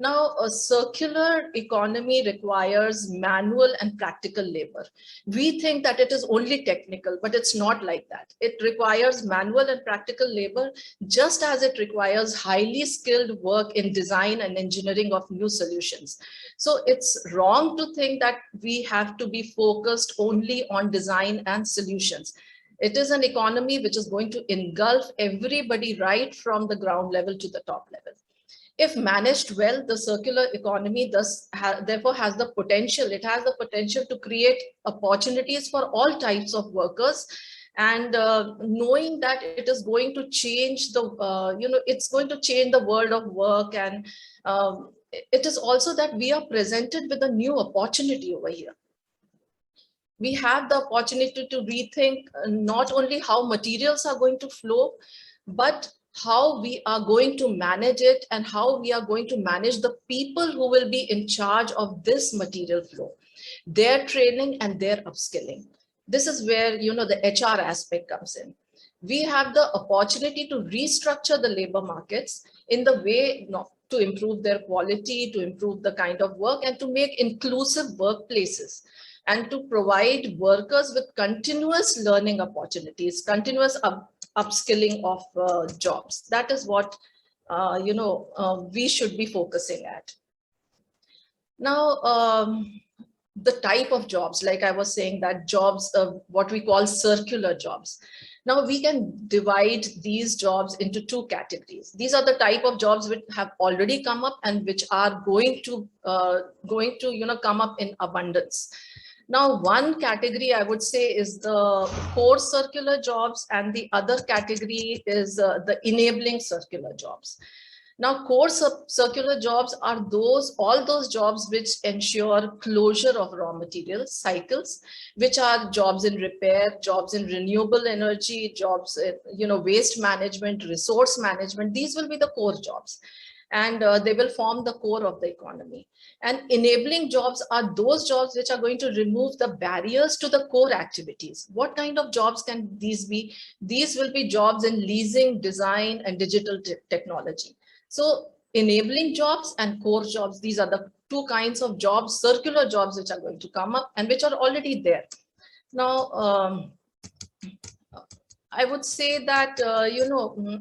Now, a circular economy requires manual and practical labor. We think that it is only technical, but it's not like that. It requires manual and practical labor, just as it requires highly skilled work in design and engineering of new solutions. So it's wrong to think that we have to be focused only on design and solutions. It is an economy which is going to engulf everybody right from the ground level to the top level. If managed well, the circular economy therefore has the potential. It has the potential to create opportunities for all types of workers, and knowing that it is going to change the, it's going to change the world of work. And it is also that we are presented with a new opportunity over here. We have the opportunity to rethink not only how materials are going to flow, but how we are going to manage it and how we are going to manage the people who will be in charge of this material flow, their training and their upskilling. This is where, the HR aspect comes in. We have the opportunity to restructure the labor markets in the way to improve their quality, to improve the kind of work, and to make inclusive workplaces, and to provide workers with continuous learning opportunities, continuous upskilling of jobs. That is what we should be focusing at. Now, the type of jobs, like I was saying, that jobs, what we call circular jobs. Now we can divide these jobs into two categories. These are the type of jobs which have already come up and which are going to come up in abundance. Now, one category I would say is the core circular jobs, and the other category is the enabling circular jobs. Now, core circular jobs are all those jobs which ensure closure of raw materials cycles, which are jobs in repair, jobs in renewable energy, jobs in waste management, resource management. These will be the core jobs, and they will form the core of the economy. And enabling jobs are those jobs which are going to remove the barriers to the core activities. What kind of jobs can these be? These will be jobs in leasing, design, and digital technology. So enabling jobs and core jobs, these are the two kinds of jobs, circular jobs, which are going to come up and which are already there. Now, I would say that,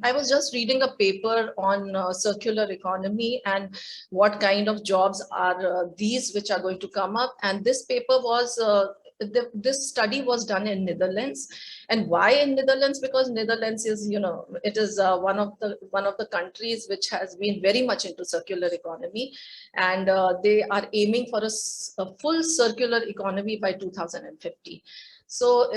I was just reading a paper on circular economy and what kind of jobs are these which are going to come up. And this paper was, this study was done in Netherlands. And why in Netherlands? Because Netherlands is, it is one of the countries which has been very much into circular economy, and they are aiming for a full circular economy by 2050. So,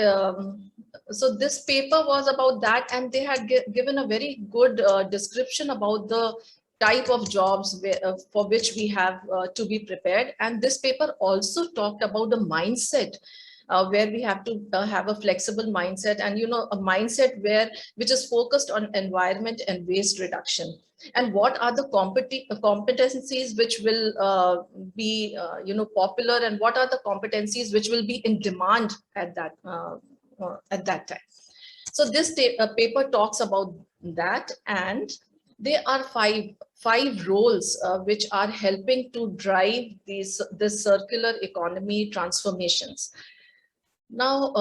so this paper was about that, and they had given a very good description about the type of jobs for which we have to be prepared. And this paper also talked about the mindset, where we have to have a flexible mindset, and a mindset which is focused on environment and waste reduction. And what are the competencies which will be popular, and what are the competencies which will be in demand at that time. So this paper talks about that, and there are five roles which are helping to drive this circular economy transformations. Now,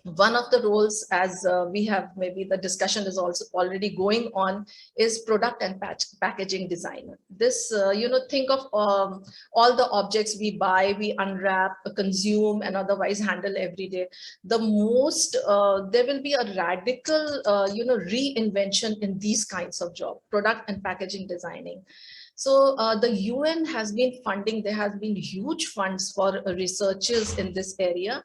one of the roles, as we have, maybe the discussion is also already going on, is product and packaging designer. This, think of all the objects we buy, we unwrap, consume, and otherwise handle every day. The most, there will be a radical, reinvention in these kinds of jobs, product and packaging designing. So the UN has been funding, there has been huge funds for researchers in this area.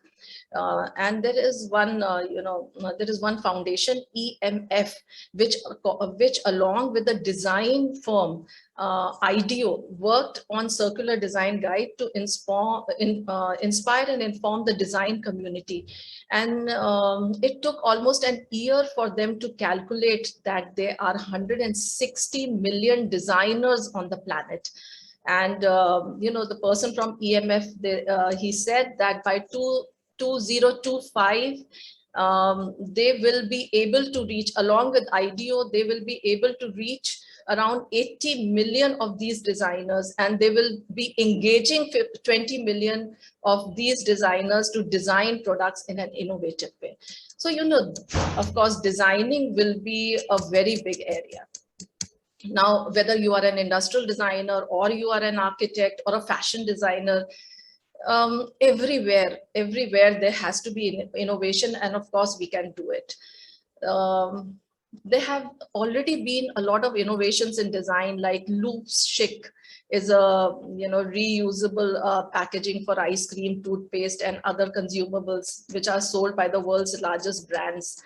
And there is one, there is one foundation, EMF, which along with the design firm, IDEO, worked on circular design guide to inspire and inform the design community. And it took almost an year for them to calculate that there are 160 million designers on the planet. And, the person from EMF, he said that by 2025, they will be able to reach, along with IDEO, they will be able to reach around 80 million of these designers, and they will be engaging 20 million of these designers to design products in an innovative way. So, of course, designing will be a very big area. Now, whether you are an industrial designer or you are an architect or a fashion designer, everywhere there has to be innovation, and of course we can do it. there have already been a lot of innovations in design, like Loops Chic is a reusable packaging for ice cream, toothpaste, and other consumables, which are sold by the world's largest brands.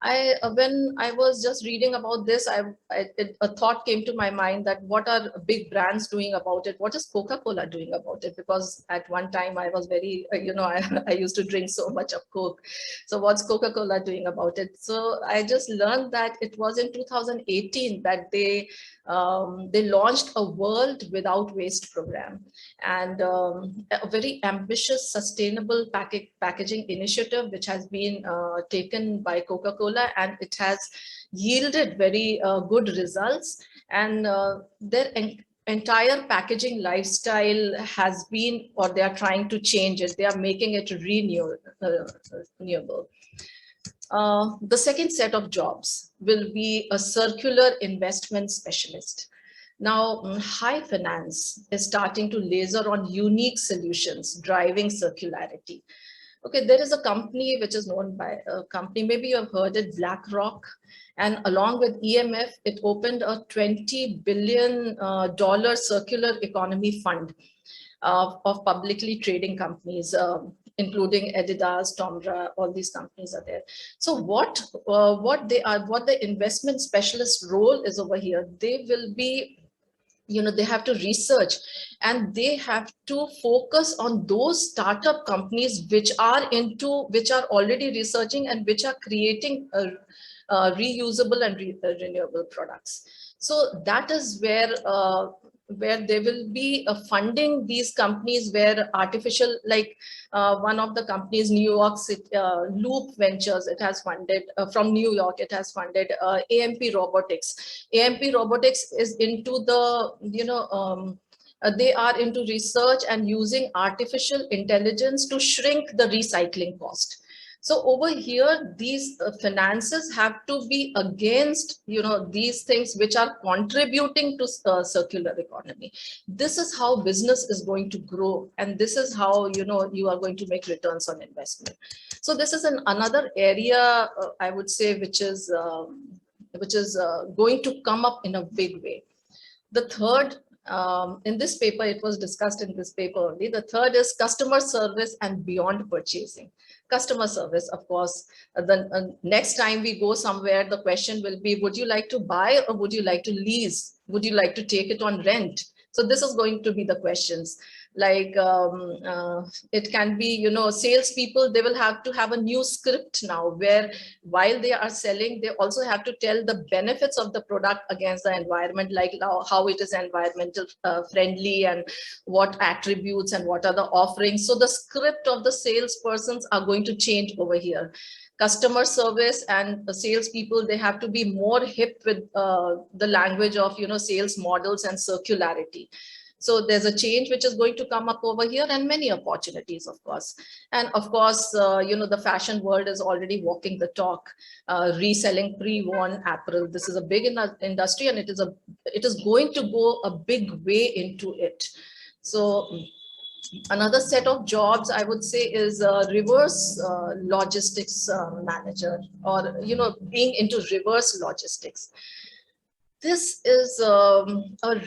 When I was just reading about this, a thought came to my mind that what are big brands doing about it? What is Coca-Cola doing about it? Because at one time I was very, I used to drink so much of Coke. So what's Coca-Cola doing about it? So I just learned that it was in 2018 that they launched a World Without Waste program, and a very ambitious sustainable packaging initiative which has been taken by Coca-Cola, and it has yielded very good results, and their entire packaging lifestyle has been, or they are trying to change it. They are making it renewable. The second set of jobs will be a circular investment specialist. Now, high finance is starting to laser on unique solutions driving circularity. Okay, there is a company which is known by a company, maybe you have heard it, BlackRock, and along with EMF, it opened a $20 billion circular economy fund of publicly trading companies, including Adidas, Tomra, all these companies are there. So what the investment specialist role is over here, they will be, they have to research, and they have to focus on those startup companies which are already researching and which are creating reusable and renewable products. So that is where they will be funding these companies, where artificial, like one of the companies, New York City, Loop Ventures, it has funded from New York, it has funded AMP Robotics. AMP Robotics is into the, they are into research and using artificial intelligence to shrink the recycling cost. So over here, these finances have to be against, these things which are contributing to circular economy. This is how business is going to grow, and this is how, you are going to make returns on investment. So this is another area, I would say, which is going to come up in a big way. The third, in this paper, it was discussed in this paper only. The third is customer service and beyond purchasing. Customer service, of course, the next time we go somewhere, the question will be, would you like to buy or would you like to lease? Would you like to take it on rent? So this is going to be the questions. Like it can be, salespeople, they will have to have a new script now, where while they are selling, they also have to tell the benefits of the product against the environment, like how it is environmental friendly and what attributes and what are the offerings. So the script of the salespersons are going to change over here. Customer service and the salespeople, they have to be more hip with the language of, sales models and circularity. So there's a change which is going to come up over here, and many opportunities, of course. And of course, the fashion world is already walking the talk, reselling pre-worn apparel. This is a big industry, and it is going to go a big way into it. So another set of jobs, I would say, is reverse logistics manager, or, being into reverse logistics. This is a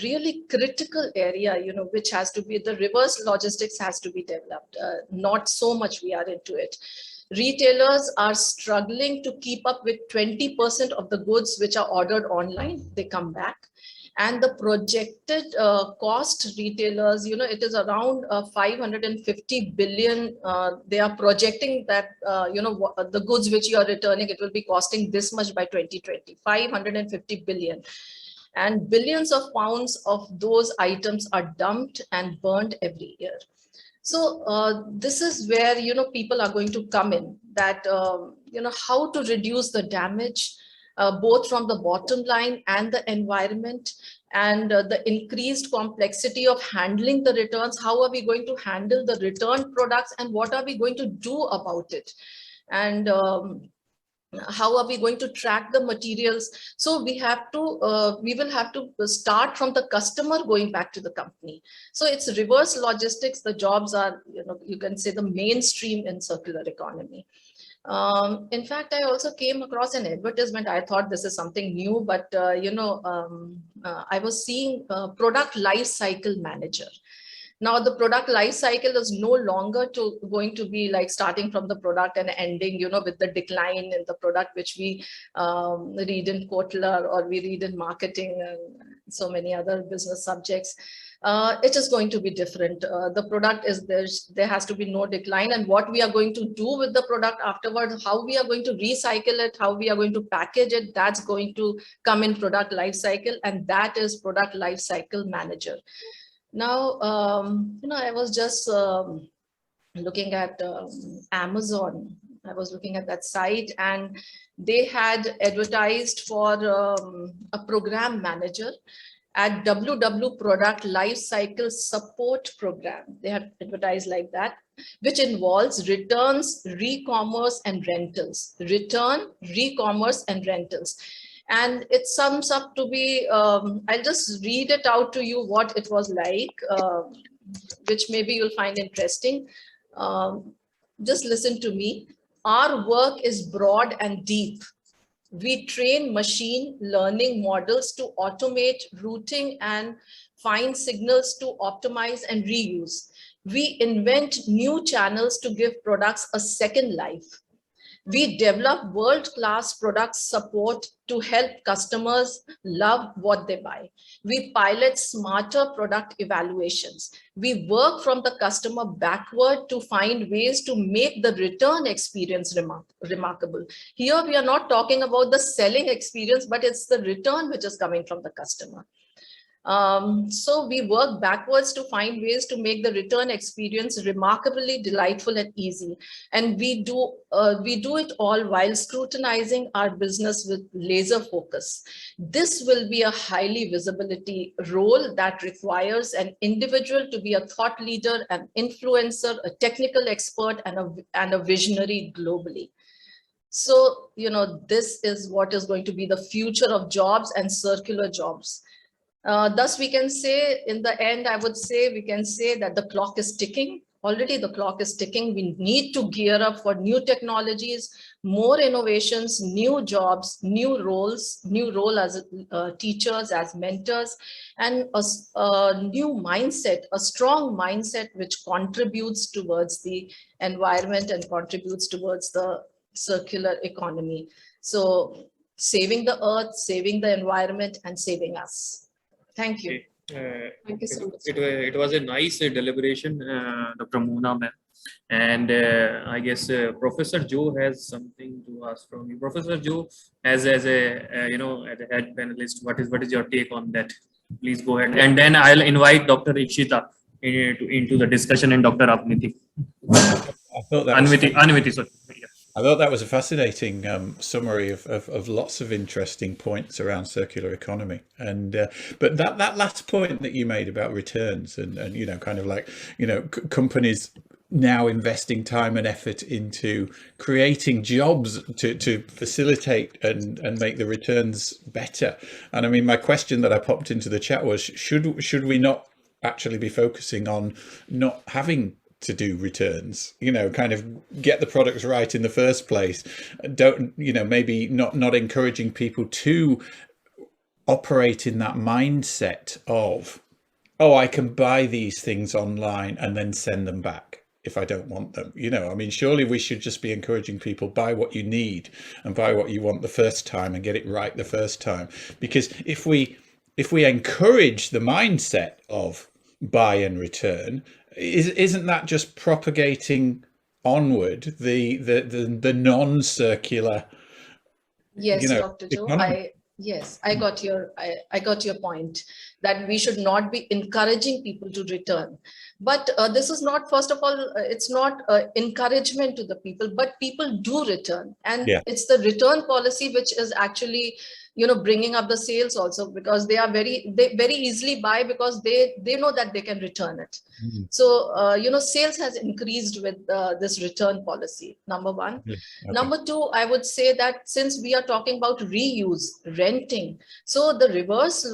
really critical area, which has to be, the reverse logistics has to be developed. Not so much we are into it. Retailers are struggling to keep up with 20% of the goods which are ordered online. They come back. And the projected cost, retailers, it is around 550 billion. They are projecting that, the goods which you are returning, it will be costing this much by 2020, 550 billion. And billions of pounds of those items are dumped and burned every year. So this is where, people are going to come in, that, how to reduce the damage, both from the bottom line and the environment, and the increased complexity of handling the returns. How are we going to handle the returned products, and what are we going to do about it? And how are we going to track the materials? So we will have to start from the customer going back to the company. So it's reverse logistics. The jobs are, you can say, the mainstream in circular economy. In fact, I also came across an advertisement. I thought this is something new, but I was seeing product life cycle manager. Now the product life cycle is no longer going to be like starting from the product and ending, with the decline in the product, which we read in Kotler or we read in marketing and so many other business subjects. It is going to be different. The product is there has to be no decline, and what we are going to do with the product afterward, how we are going to recycle it, how we are going to package it, that's going to come in product life cycle, and that is product life cycle manager. Now, I was just looking at Amazon. I was looking at that site, and they had advertised for a program manager at WW Product Lifecycle Support Program. They had advertised like that, which involves returns, re-commerce, and rentals. Return, re-commerce, and rentals. And it sums up to be, I'll just read it out to you what it was like, which maybe you'll find interesting. Just listen to me. Our work is broad and deep. We train machine learning models to automate routing and find signals to optimize and reuse. We invent new channels to give products a second life. We develop world-class product support to help customers love what they buy. We pilot smarter product evaluations. We work from the customer backward to find ways to make the return experience remarkable. Here, we are not talking about the selling experience, but it's the return which is coming from the customer. So we work backwards to find ways to make the return experience remarkably delightful and easy. And we do it all while scrutinizing our business with laser focus. This will be a highly visibility role that requires an individual to be a thought leader, an influencer, a technical expert, and a visionary globally. So, this is what is going to be the future of jobs and circular jobs. Thus, we can say in the end, I would say we can say that the clock is ticking. Already the clock is ticking. We need to gear up for new technologies, more innovations, new jobs, new role as teachers, as mentors, and a new mindset, a strong mindset which contributes towards the environment and contributes towards the circular economy. So saving the earth, saving the environment, and saving us. Thank you. Thank you so much. It was a nice deliberation, Dr. Mona ma'am. And I guess Professor Joe has something to ask from you. Professor Joe, as a as a head panelist, what is your take on that? Please go ahead. And then I'll invite Dr. Ikshita into the discussion, and Dr. Apniti. I thought that Anviti, sorry. Yeah. I thought that was a fascinating summary of lots of interesting points around circular economy. And but that last point that you made about returns and kind of like, companies now investing time and effort into creating jobs to facilitate and make the returns better. And I mean, my question that I popped into the chat was, should we not actually be focusing on not having to do returns, kind of get the products right in the first place? Don't, maybe not encouraging people to operate in that mindset of, oh, I can buy these things online and then send them back if I don't want them. I mean, surely we should just be encouraging people, buy what you need and buy what you want the first time and get it right the first time. Because if we encourage the mindset of buy and return, isn't that just propagating onward the non-circular? Yes, Dr. Joe. I got your point that we should not be encouraging people to return. But this is not, first of all, it's not encouragement to the people, but people do return. And it's the return policy which is actually, bringing up the sales also, because they very easily buy because they know that they can return it. Mm-hmm. So, sales has increased with this return policy, number one. Okay. Number two, I would say that since we are talking about reuse, renting, so the reverse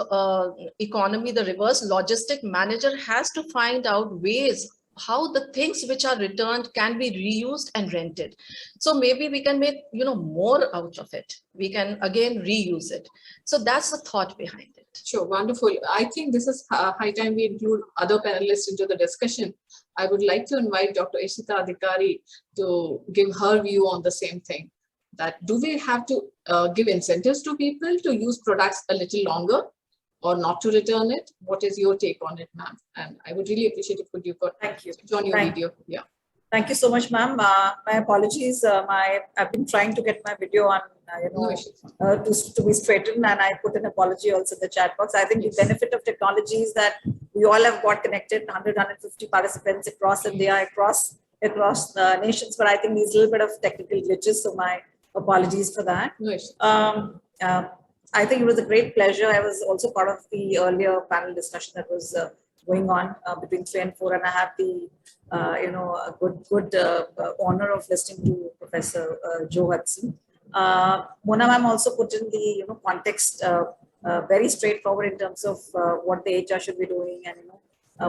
economy, the reverse logistic manager has to find out ways how the things which are returned can be reused and rented. So maybe we can make, more out of it. We can again reuse it. So that's the thought behind it. Sure, wonderful. I think this is high time we include other panelists into the discussion. I would like to invite Dr. Ishita Adhikari to give her view on the same thing. That do we have to give incentives to people to use products a little longer or not to return it? What is your take on it, ma'am? And I would really appreciate if you could join your video. Yeah. Thank you so much, ma'am. My apologies. I've been trying to get my video on, to be straightened, and I put an apology also in the chat box. I think the benefit of technology is that we all have got connected, 100, 150 participants across India, across the nations. But I think there's a little bit of technical glitches, so my apologies for that. I think it was a great pleasure. I was also part of the earlier panel discussion that was going on between 3 and 4, and I have the a good honor of listening to Professor Joe Hudson. Mona ma'am also put in the context very straightforward in terms of what the HR should be doing and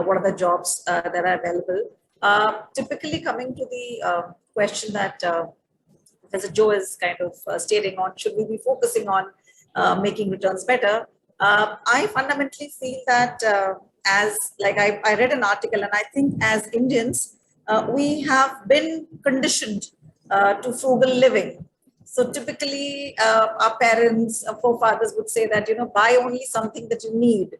what are the jobs that are available. Typically, coming to the question that Professor Joe is kind of stating on, should we be focusing on making returns better? I fundamentally feel that I read an article, and I think as Indians, we have been conditioned to frugal living. So typically our parents, forefathers would say that, buy only something that you need.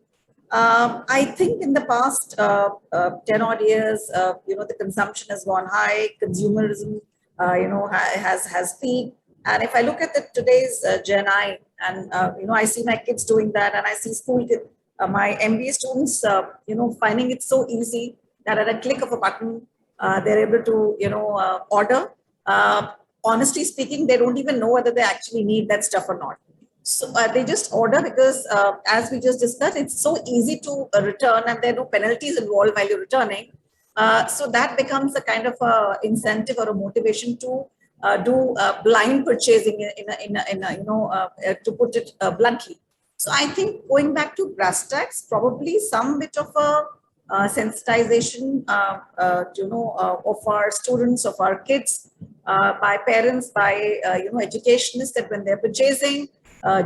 I think in the past 10 odd years, the consumption has gone high, consumerism, has peaked. And if I look at today's Gen I, and I see my kids doing that, and I see school kids, my MBA students, finding it so easy that at a click of a button, they're able to, order. Honestly speaking, they don't even know whether they actually need that stuff or not. So they just order because, as we just discussed, it's so easy to return, and there are no penalties involved while you're returning. So that becomes a kind of a incentive or a motivation to do blind purchasing to put it bluntly. So I think going back to brass tacks, probably some bit of a sensitization, of our students, of our kids, by parents, by educationists, that when they're purchasing,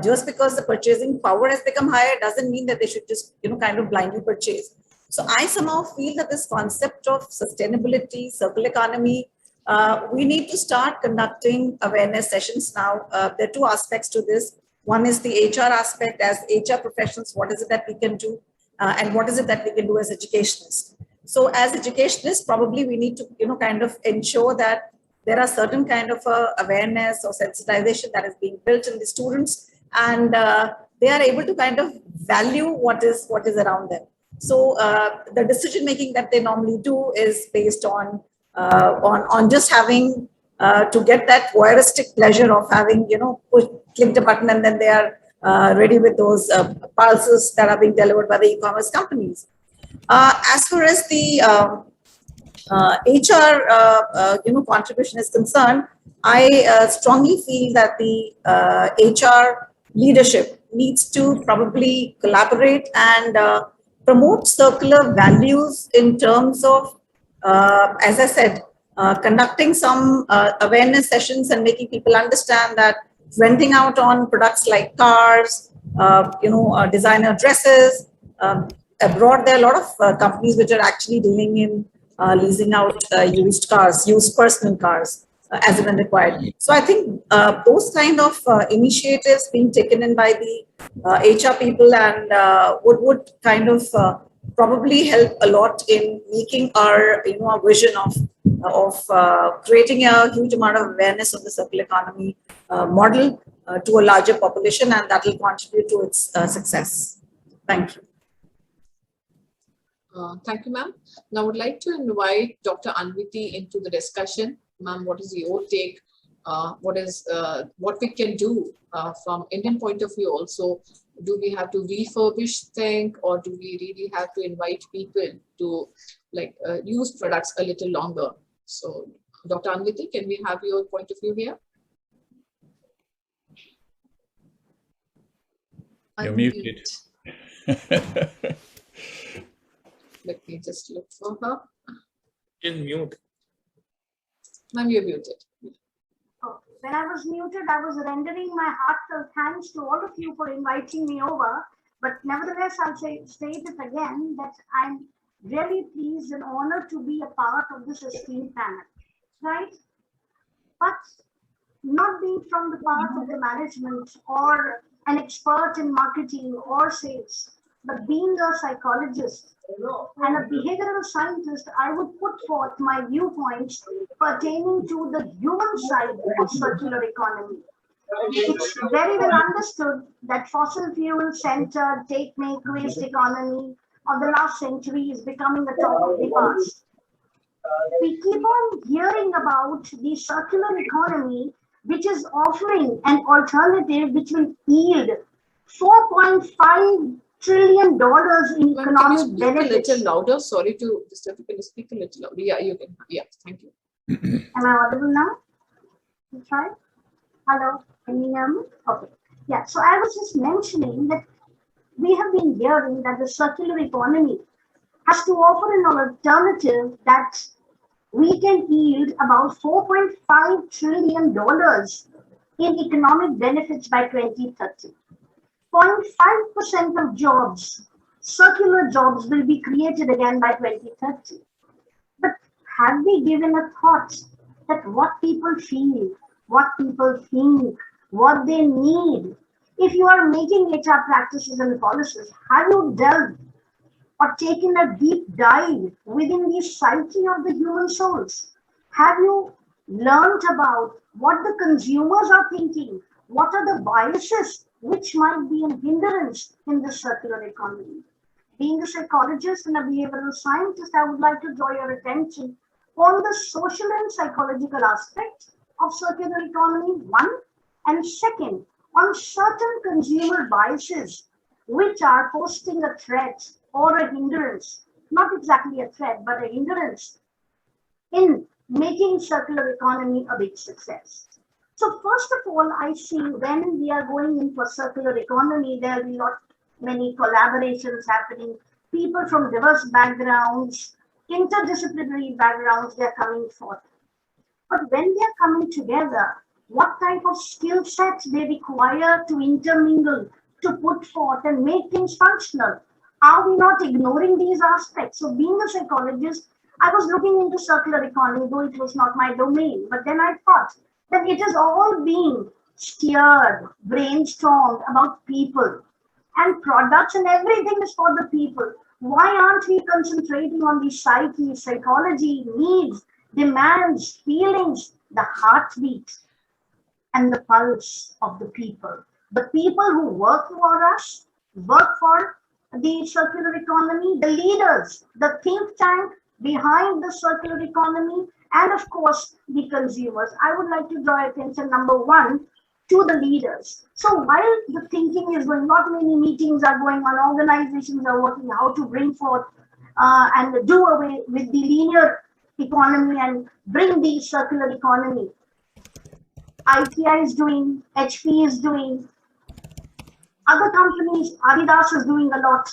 just because the purchasing power has become higher doesn't mean that they should just kind of blindly purchase. So I somehow feel that this concept of sustainability, circular economy, we need to start conducting awareness sessions now. There are two aspects to this. One is the HR aspect. As HR professionals, what is it that we can do? And what is it that we can do as educationists? So as educationists, probably we need to, kind of ensure that there are certain kind of awareness or sensitization that is being built in the students, and they are able to kind of value what is around them. So the decision making that they normally do is based on just having to get that voyeuristic pleasure of having, clicked a button and then they are ready with those parcels that are being delivered by the e-commerce companies. As far as the HR contribution is concerned, I strongly feel that the HR leadership needs to probably collaborate and promote circular values in terms of, as I said, conducting some awareness sessions and making people understand that renting out on products like cars, designer dresses. Abroad, there are a lot of companies which are actually dealing in leasing out used cars, used personal cars, as and when required. So I think those kind of initiatives being taken in by the HR people and would kind of probably help a lot in making our our vision of creating a huge amount of awareness of the circular economy model to a larger population, and that will contribute to its success. Thank you. Thank you, ma'am. Now I would like to invite Dr. Anviti into the discussion. Ma'am, what is your take? What we can do from Indian point of view also? Do we have to refurbish things, or do we really have to invite people to use products a little longer? So, Dr. Anviti, can we have your point of view here? You're muted. Let me just look for her. in mute. Ma'am, you're muted. When I was muted, I was rendering my heartfelt thanks to all of you for inviting me over. But nevertheless, I'll state it again that I'm really pleased and honored to be a part of this esteemed panel, right? But not being from the part of the management or an expert in marketing or sales, but being a psychologist and a behavioral scientist, I would put forth my viewpoints pertaining to the human side of circular economy. It's very well understood that fossil fuel-centered take-make-waste economy of the last century is becoming the talk of the past. We keep on hearing about the circular economy, which is offering an alternative which will yield $4.5 trillion in economic benefits. A little louder. Sorry to disturb you. Can you speak a little louder? Yeah, you can. Yeah, thank you. Am I audible now? Let's try. Hello, can you hear me? Okay. Yeah, so I was just mentioning that we have been hearing that the circular economy has to offer an alternative that we can yield about $4.5 trillion in economic benefits by 2030. 0.5% of jobs, circular jobs, will be created again by 2030. But have we given a thought that what people feel, what people think, what they need? If you are making HR practices and policies, have you delved or taken a deep dive within the psyche of the human souls? Have you learned about what the consumers are thinking? What are the biases which might be a hindrance in the circular economy? Being a psychologist and a behavioral scientist, I would like to draw your attention on the social and psychological aspects of circular economy, one, and second, on certain consumer biases which are posting a threat or a hindrance, not exactly a threat, but a hindrance in making circular economy a big success. So first of all, I see when we are going into a circular economy, there will be many collaborations happening, people from diverse backgrounds, interdisciplinary backgrounds, they're coming forth. But when they're coming together, what type of skill sets they require to intermingle, to put forth and make things functional? Are we not ignoring these aspects? So being a psychologist, I was looking into circular economy, though it was not my domain. But then I thought that it is all being steered, brainstormed about people and products, and everything is for the people. Why aren't we concentrating on the psyche, psychology, needs, demands, feelings, the heartbeat and the pulse of the people? The people who work for us, work for the circular economy, the leaders, the think tank behind the circular economy, and of course, the consumers. I would like to draw attention, number one, to the leaders. So while the thinking is going, not many meetings are going on, organizations are working how to bring forth and do away with the linear economy and bring the circular economy. ITI is doing, HP is doing, other companies, Adidas is doing a lot.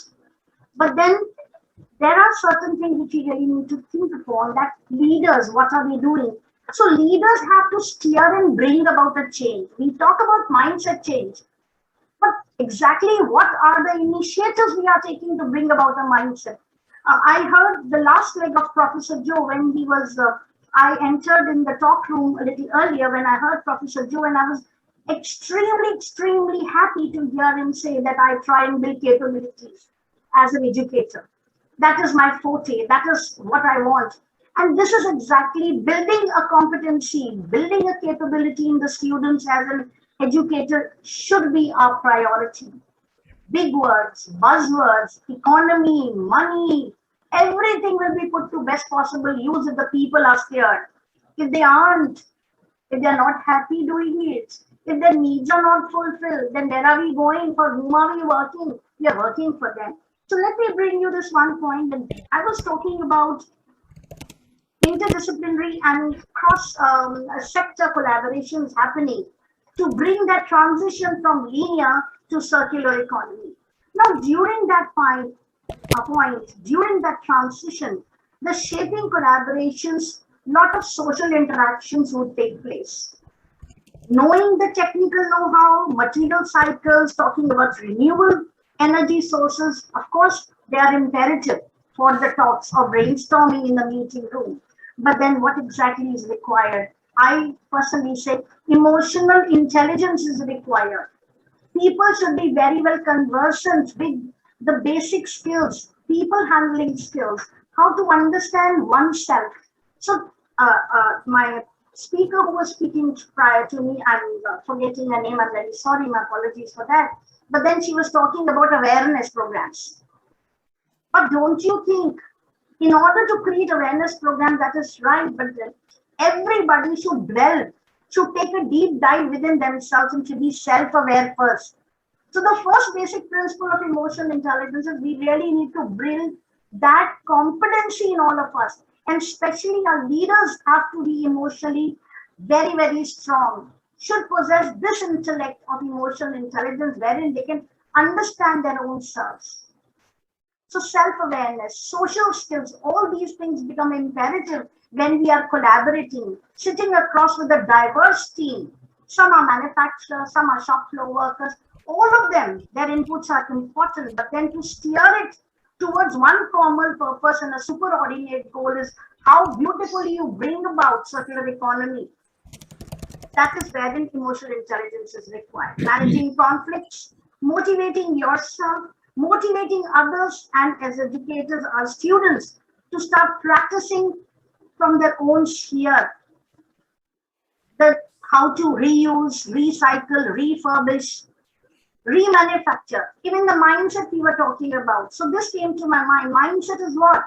But then there are certain things which we really need to think upon, that leaders, what are they doing? So leaders have to steer and bring about a change. We talk about mindset change, but exactly what are the initiatives we are taking to bring about a mindset? I heard the last leg of Professor Joe when he was, I entered in the talk room a little earlier when I heard Professor Joe, and I was extremely happy to hear him say that I try and build capabilities as an educator. That is my forte. That is what I want. And this is exactly building a competency, building a capability in the students as an educator should be our priority. Big words, buzzwords, economy, money, everything will be put to best possible use if the people are scared. If they aren't, if they're not happy doing it, if their needs are not fulfilled, then where are we going? For whom are we working? We are working for them. So let me bring you this one point. I was talking about interdisciplinary and cross-sector collaborations happening to bring that transition from linear to circular economy. Now, during that point, during that transition, the shaping collaborations, lot of social interactions would take place. Knowing the technical know-how, material cycles, talking about renewable energy sources, of course, they are imperative for the talks or brainstorming in the meeting room. But then what exactly is required? I personally say emotional intelligence is required. People should be very well conversant with the basic skills, people handling skills, how to understand oneself. So my speaker who was speaking prior to me, I'm forgetting her name, I'm very sorry, my apologies for that. But then she was talking about awareness programs. But don't you think, in order to create awareness program, that is right, but everybody should take a deep dive within themselves and should be self-aware first. So the first basic principle of emotional intelligence is we really need to build that competency in all of us. And especially our leaders have to be emotionally very, very strong, should possess this intellect of emotional intelligence wherein they can understand their own selves. So self-awareness, social skills, all these things become imperative when we are collaborating, sitting across with a diverse team. Some are manufacturers, some are shop floor workers, all of them, their inputs are important, but then to steer it towards one common purpose and a superordinate goal is how beautifully you bring about circular economy. That is wherein emotional intelligence is required. Managing conflicts, motivating yourself, motivating others, and as educators, our students, to start practicing from their own sphere, how to reuse, recycle, refurbish, remanufacture, even the mindset we were talking about. So this came to my mind. Mindset is what?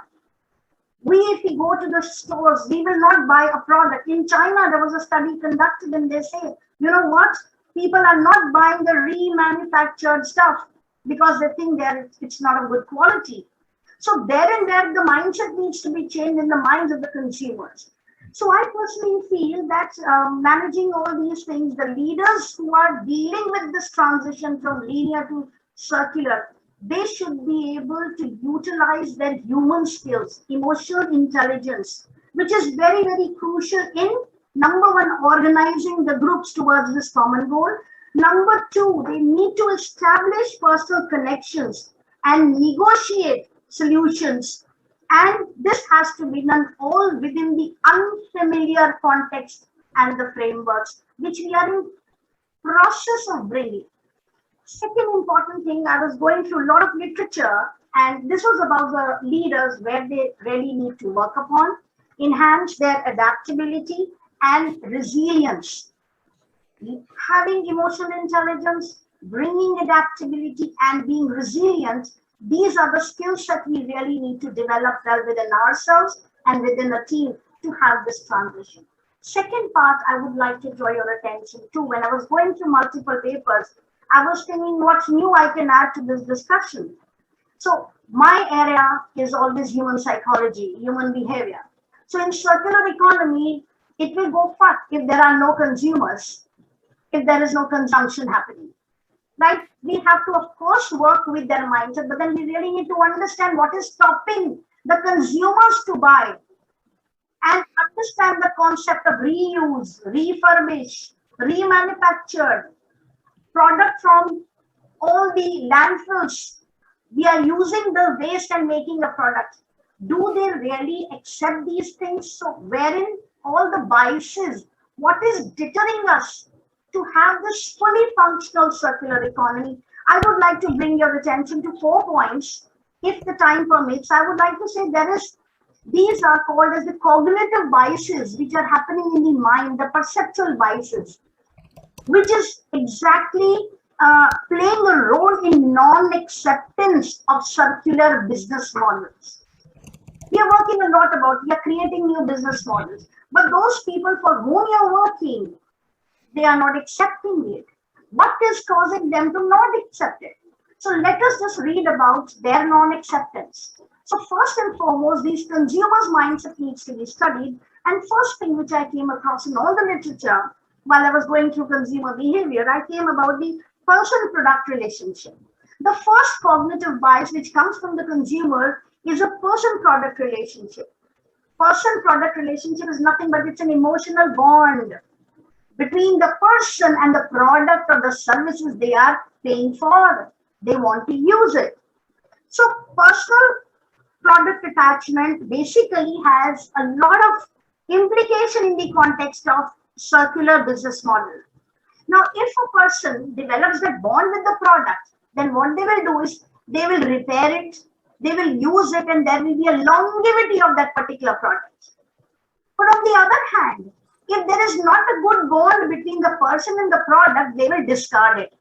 If we go to the stores, we will not buy a product. In China, there was a study conducted and they say, you know what? People are not buying the remanufactured stuff because they think that it's not of good quality. So there and there, the mindset needs to be changed in the minds of the consumers. So I personally feel that managing all these things, the leaders who are dealing with this transition from linear to circular, they should be able to utilize their human skills, emotional intelligence, which is very, very crucial in, number one, organizing the groups towards this common goal. Number two, they need to establish personal connections and negotiate solutions. And this has to be done all within the unfamiliar context and the frameworks, which we are in process of bringing. Second important thing, I was going through a lot of literature, and this was about the leaders where they really need to work upon, enhance their adaptability and resilience. Having emotional intelligence, bringing adaptability and being resilient, these are the skills that we really need to develop well within ourselves and within a team to have this transition. Second part I would like to draw your attention to, when I was going through multiple papers, I was thinking what's new I can add to this discussion. So my area is always human psychology, human behavior. So in circular economy, it will go fast if there are no consumers, if there is no consumption happening. Right? We have to, of course, work with their mindset, but then we really need to understand what is stopping the consumers to buy and understand the concept of reuse, refurbish, remanufactured, product from all the landfills. We are using the waste and making a product. Do they really accept these things? So wherein all the biases, what is deterring us to have this fully functional circular economy? I would like to bring your attention to 4 points. If the time permits, I would like to say these are called as the cognitive biases, which are happening in the mind, the perceptual biases, which is exactly playing a role in non-acceptance of circular business models. We are working a lot about, we are creating new business models, but those people for whom you are working, they are not accepting it. What is causing them to not accept it? So let us just read about their non-acceptance. So first and foremost, these consumers' mindset needs to be studied. And first thing which I came across in all the literature while I was going through consumer behavior, I came about the person-product relationship. The first cognitive bias which comes from the consumer is a person-product relationship. Person-product relationship is nothing but it's an emotional bond between the person and the product or the services they are paying for. They want to use it. So personal product attachment basically has a lot of implication in the context of circular business model. Now, if a person develops that bond with the product, then what they will do is they will repair it, they will use it, and there will be a longevity of that particular product. But on the other hand, if there is not a good bond between the person and the product, they will discard it.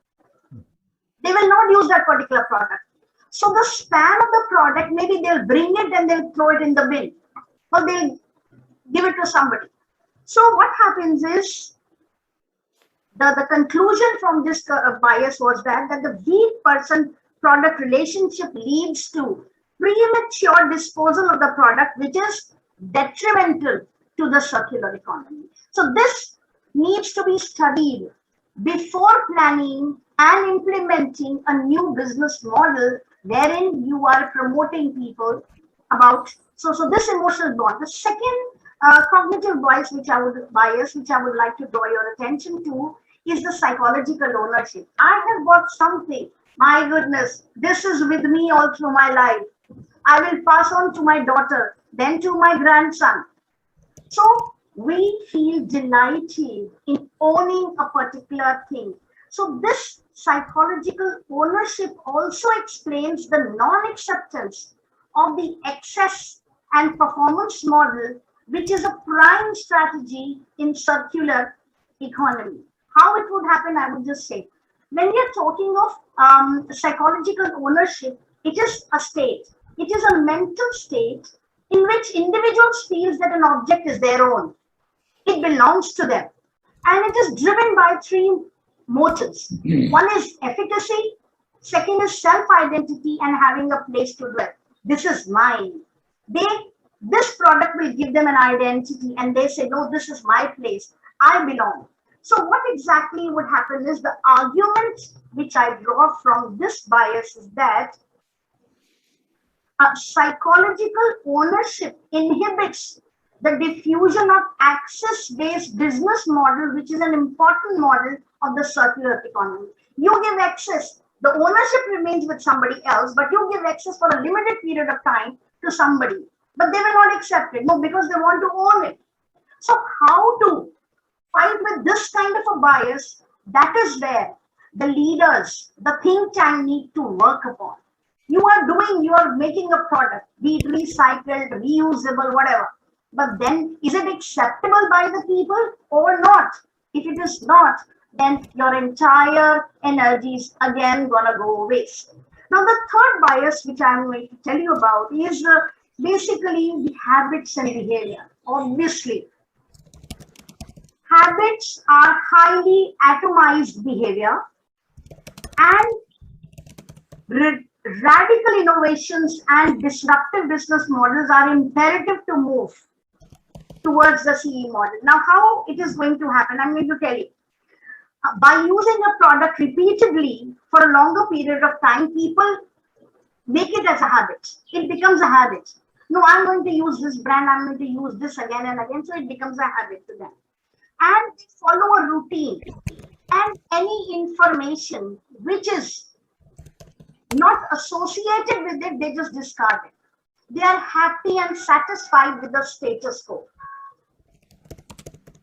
They will not use that particular product. So the span of the product, maybe they'll bring it and they'll throw it in the bin, or they'll give it to somebody. So what happens is, the conclusion from this bias was that the weak person-product relationship leads to premature disposal of the product, which is detrimental to the circular economy. So this needs to be studied before planning and implementing a new business model wherein you are promoting people about. So this emotional bond. The second cognitive bias which I would like to draw your attention to is the psychological ownership. I have got something, my goodness, this is with me all through my life. I will pass on to my daughter, then to my grandson. So we feel delighted in owning a particular thing. So this psychological ownership also explains the non-acceptance of the excess and performance model, which is a prime strategy in circular economy. How it would happen, I would just say. When we are talking of psychological ownership, it is a state. It is a mental state in which individuals feel that an object is their own. It belongs to them. And it is driven by three motives. One is efficacy, second is self-identity and having a place to dwell. This is mine. This product will give them an identity and they say, no, this is my place. I belong. So what exactly would happen is the argument which I draw from this bias is that psychological ownership inhibits the diffusion of access-based business model, which is an important model of the circular economy. You give access, the ownership remains with somebody else, but you give access for a limited period of time to somebody, but they will not accept it, no, because they want to own it. So how to fight with this kind of a bias? That is where the leaders, the think tank need to work upon. You are making a product, be it recycled, reusable, whatever. But then is it acceptable by the people or not? If it is not, then your entire energy is again gonna go waste. Now the third bias which I'm going to tell you about is basically the habits and behavior. Obviously, habits are highly atomized behavior, and radical innovations and disruptive business models are imperative to move towards the CE model. Now, how it is going to happen, I'm going to tell you. By using a product repeatedly for a longer period of time, people make it as a habit. It becomes a habit. No, I'm going to use this brand, I'm going to use this again and again, so it becomes a habit to them. And they follow a routine. And any information which is not associated with it, they just discard it. They are happy and satisfied with the status quo.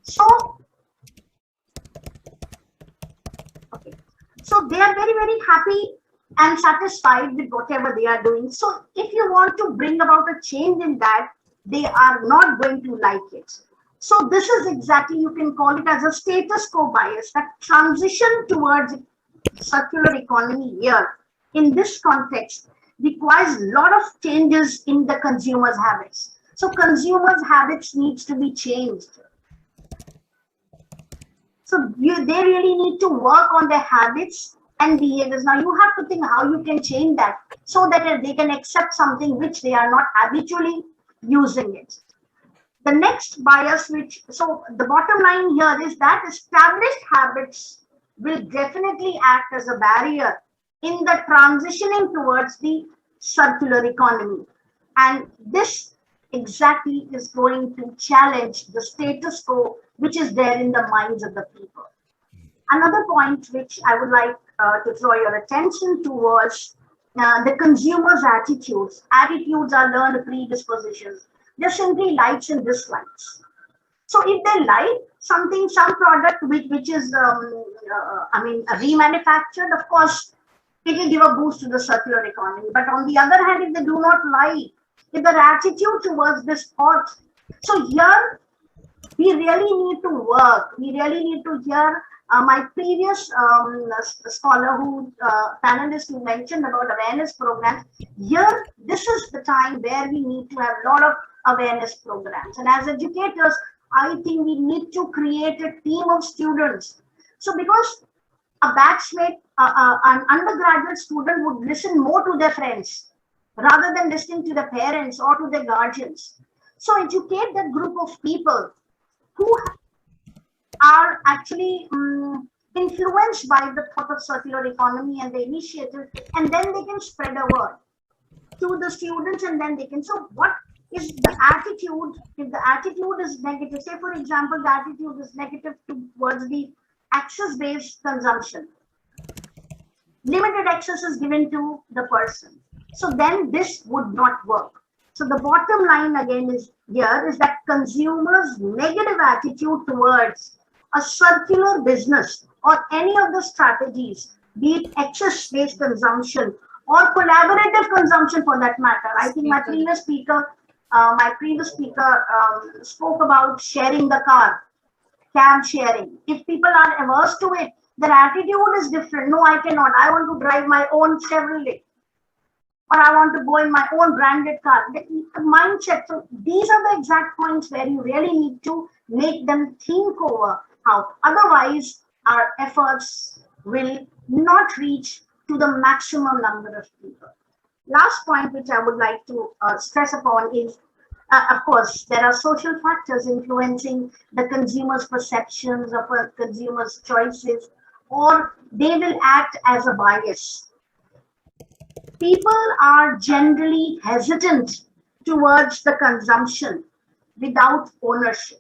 So they are very, very happy and satisfied with whatever they are doing. So if you want to bring about a change in that, they are not going to like it. So this is exactly, you can call it as a status quo bias, that transition towards circular economy here in this context requires a lot of changes in the consumer's habits. So consumers' habits needs to be changed. So they really need to work on their habits and behaviors. Now you have to think how you can change that so that they can accept something which they are not habitually using it. The next bias, so the bottom line here is that established habits will definitely act as a barrier in the transitioning towards the circular economy. And this exactly is going to challenge the status quo which is there in the minds of the people. Another point which I would like to draw your attention towards the consumer's attitudes. Attitudes are learned predispositions. They're simply likes and dislikes. So if they like something, some product which is, remanufactured, of course, it will give a boost to the circular economy. But on the other hand, if they do not like, if their attitude towards this thought, so here we really need to work. We really need to hear my previous scholar panelist who mentioned about awareness programs. Here, this is the time where we need to have a lot of awareness programs. And as educators, I think we need to create a team of students. So because a batchmate, an undergraduate student would listen more to their friends rather than listening to their parents or to their guardians. So educate that group of people who are actually influenced by the thought of circular economy and the initiative, and then they can spread a word to the students, and then they can. So what is the attitude? If the attitude is negative, say for example, the attitude is negative towards the access-based consumption, limited access is given to the person. So then this would not work. So the bottom line again is that consumers' negative attitude towards a circular business or any of the strategies, be it access-based consumption or collaborative consumption for that matter. I think my previous speaker spoke about sharing the car, cab sharing. If people are averse to it, their attitude is different. No, I cannot. I want to drive my own Chevrolet, or I want to go in my own branded car. The mindset. So these are the exact points where you really need to make them think over how. Otherwise, our efforts will not reach to the maximum number of people. Last point which I would like to stress upon is, of course, there are social factors influencing the consumer's perceptions of a consumer's choices, or they will act as a bias. People are generally hesitant towards the consumption without ownership.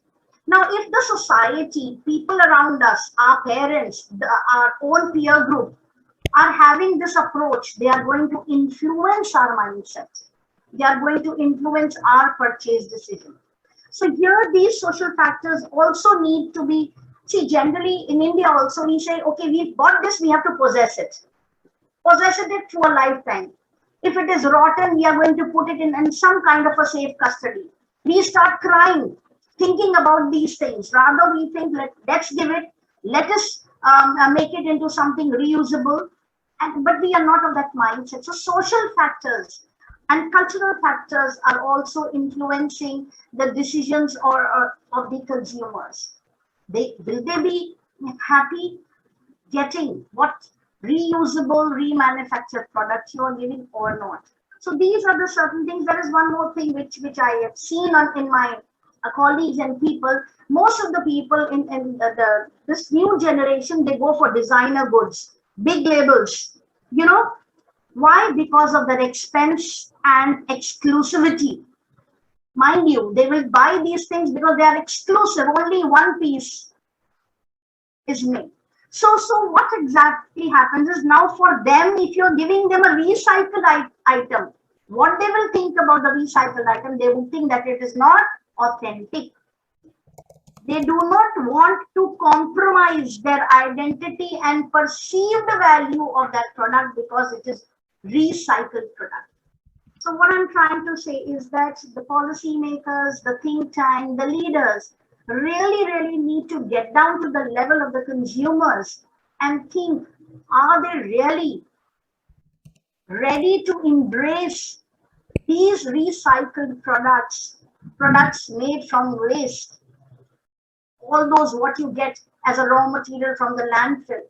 Now, if the society, people around us, our parents, our own peer group are having this approach, they are going to influence our mindset. They are going to influence our purchase decision. So here, these social factors also need to be, see, generally in India also we say, okay, we've bought this, we have to possess it. Possess it for a lifetime. If it is rotten, we are going to put it in some kind of a safe custody. We start crying, thinking about these things. Rather, we think, let's give it, let us make it into something reusable. But we are not of that mindset. So social factors and cultural factors are also influencing the decisions of the consumers. Will they be happy getting what reusable, remanufactured products you are giving or not? So these are the certain things. There is one more thing which I have seen in my colleagues and people. Most of the people in this new generation, they go for designer goods, big labels. You know why? Because of their expense and exclusivity. Mind you, they will buy these things because they are exclusive. Only one piece is made. So what exactly happens is, now for them, if you're giving them a recycled item, what they will think about the recycled item, they will think that it is not authentic. They do not want to compromise their identity and perceived value of that product because it is recycled product. So what I'm trying to say is that the policymakers, the think tank, the leaders really need to get down to the level of the consumers and think, are they really ready to embrace these recycled products made from waste? All those what you get as a raw material from the landfill,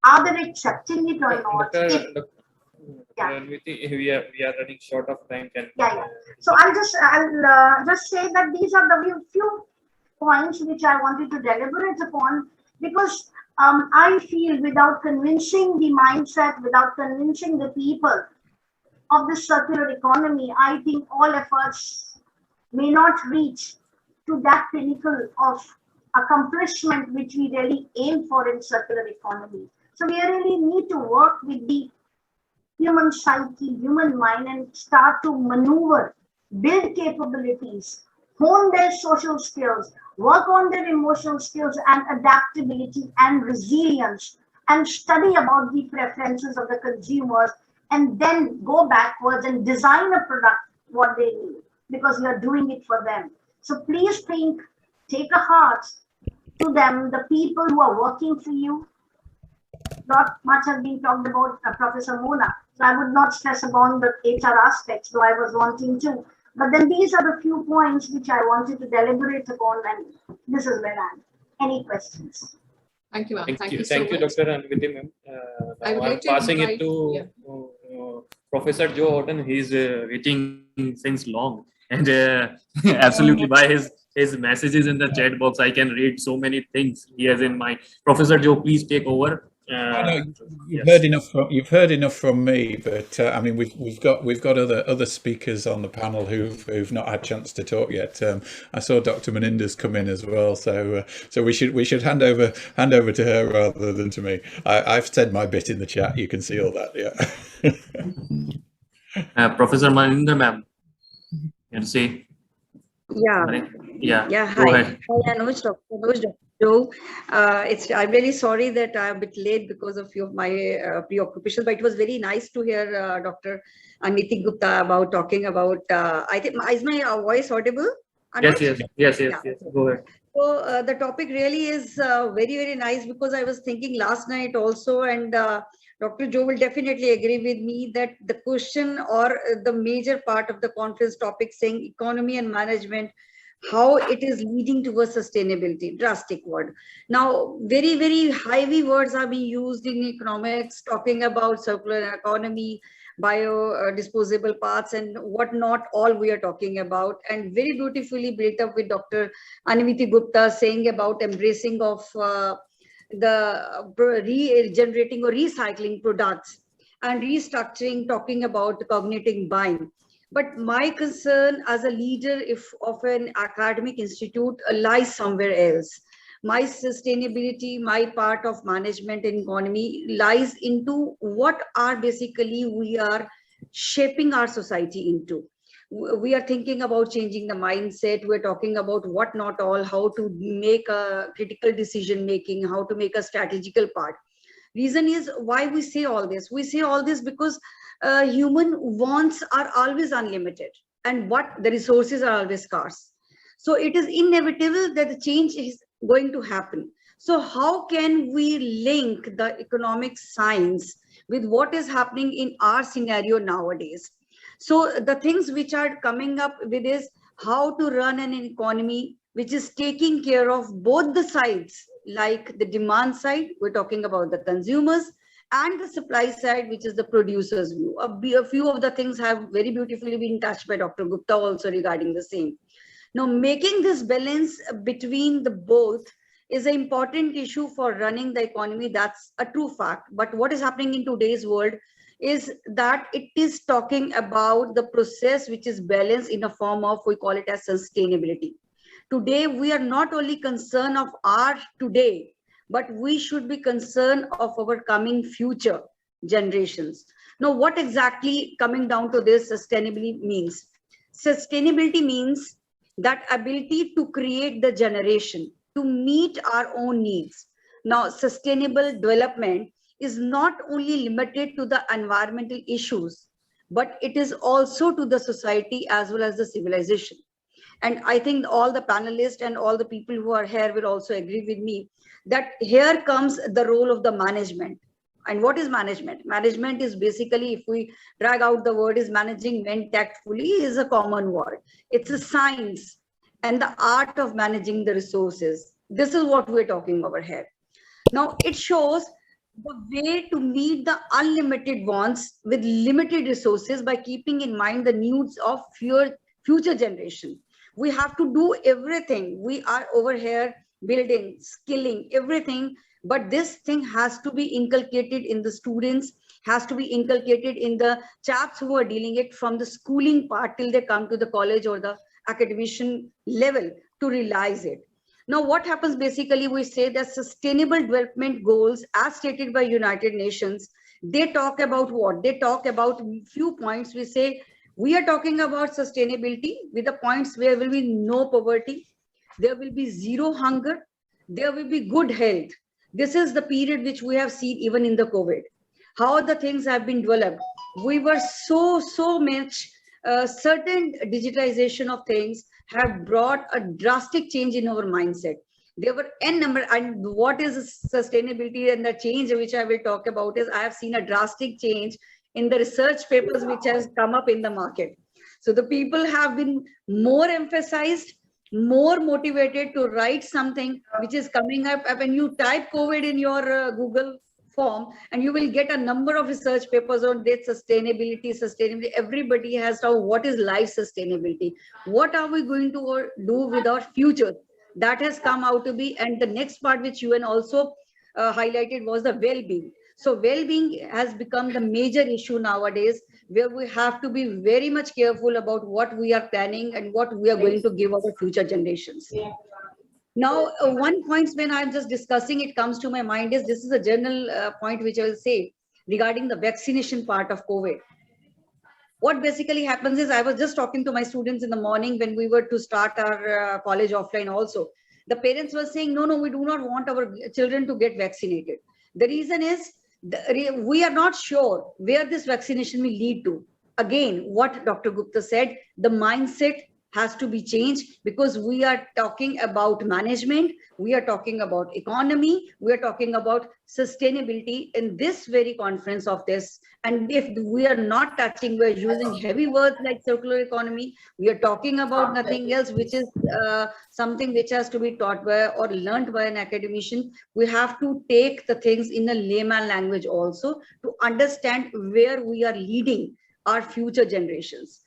are they accepting it or not? We are running short of time. So I'll just say that these are the few points which I wanted to deliberate upon, because I feel without convincing the mindset, without convincing the people of the circular economy, I think all efforts may not reach to that pinnacle of accomplishment which we really aim for in circular economy. So we really need to work with the human psyche, human mind, and start to maneuver, build capabilities, hone their social skills, work on their emotional skills and adaptability and resilience, and study about the preferences of the consumers, and then go backwards and design a product what they need, because you're doing it for them. So please think, take a heart to them, the people who are working for you. Not much has been talked about, Professor Mona. So I would not stress upon the HR aspects, though I was wanting to. But then these are the few points which I wanted to deliberate upon, and this is where I'm. Any questions? Thank you, ma'am. Thank you, so much. Dr. Anviti, ma'am. I'm passing it to Professor Joe Horton. He's waiting since long, and absolutely by his messages in the chat box, I can read so many things he has in mind. Professor Joe, please take over. You've heard enough from me, but I mean we've got other speakers on the panel who've not had a chance to talk yet. I saw Dr. Meninda's come in as well, so we should hand over to her rather than to me. I've said my bit in the chat. You can see all that. Yeah. Professor Meninda, ma'am, you can see. Yeah. Go ahead. Hi, Anuj, Dr. Joe. I'm really sorry that I'm a bit late because of my preoccupation, but it was very nice to hear Dr. Anviti Gupta about talking about. I think is my voice audible? Anuj? Yes. Go ahead. So the topic really is very nice, because I was thinking last night also, and Dr. Joe will definitely agree with me that the question or the major part of the conference topic saying economy and management, how it is leading towards sustainability, drastic word. Now, very heavy words are being used in economics, talking about circular economy, biodisposable parts, and what not all we are talking about, and very beautifully built up with Dr. Anviti Gupta saying about embracing of the regenerating or recycling products and restructuring, talking about cognitive buying. But my concern as a leader of an academic institute lies somewhere else. My sustainability, my part of management and economy lies into what are basically we are shaping our society into. We are thinking about changing the mindset. We're talking about what not all, how to make a critical decision making, how to make a strategical part. Reason is why we say all this. We say all this because human wants are always unlimited, and what the resources are always scarce. So it is inevitable that the change is going to happen. So how can we link the economic science with what is happening in our scenario nowadays? So the things which are coming up with is how to run an economy which is taking care of both the sides, like the demand side, we're talking about the consumers, and the supply side, which is the producer's view. A few of the things have very beautifully been touched by Dr. Gupta also regarding the same. Now, making this balance between the both is an important issue for running the economy. That's a true fact. But what is happening in today's world is that it is talking about the process which is balanced in a form of, we call it as sustainability. Today, we are not only concerned of our today, but we should be concerned of our coming future generations. Now, what exactly coming down to this sustainability means? Sustainability means that ability to create the generation to meet our own needs. Now, sustainable development is not only limited to the environmental issues, but it is also to the society as well as the civilization. And I think all the panelists and all the people who are here will also agree with me that here comes the role of the management. And what is management? Management is basically, if we drag out the word, is managing men tactfully is a common word. It's a science and the art of managing the resources. This is what we're talking over here. Now, it shows the way to meet the unlimited wants with limited resources by keeping in mind the needs of future generation. We have to do everything. We are over here building, skilling, everything. But this thing has to be inculcated in the students, has to be inculcated in the chaps who are dealing it from the schooling part till they come to the college or the academician level to realize it. Now, what happens basically, we say that sustainable development goals as stated by United Nations, they talk about what? They talk about few points. We say we are talking about sustainability with the points where will be no poverty, there will be zero hunger, there will be good health. This is the period which we have seen even in the COVID, how the things have been developed. We were so much certain digitization of things have brought a drastic change in our mindset. There were n number, and what is sustainability and the change which I will talk about is I have seen a drastic change in the research papers which has come up in the market. So the people have been more emphasized, more motivated to write something which is coming up. When you type COVID in your Google form, and you will get a number of research papers on this sustainability. Everybody has to, what is life sustainability? What are we going to do with our future? That has come out to be. And the next part which UN also highlighted was the well-being. So well-being has become the major issue nowadays, where we have to be very much careful about what we are planning and what we are going to give our future generations. Now, one point when I'm just discussing, it comes to my mind is, this is a general point which I will say regarding the vaccination part of COVID. What basically happens is, I was just talking to my students in the morning when we were to start our college offline also. The parents were saying, no, we do not want our children to get vaccinated. The reason is, we are not sure where this vaccination will lead to. Again, what Dr. Gupta said, the mindset has to be changed, because we are talking about management, we are talking about economy, we are talking about sustainability in this very conference of this. And if we are not touching, we're using heavy words like circular economy, we are talking about nothing else, which is something which has to be taught by or learned by an academician. We have to take the things in a layman language also to understand where we are leading our future generations.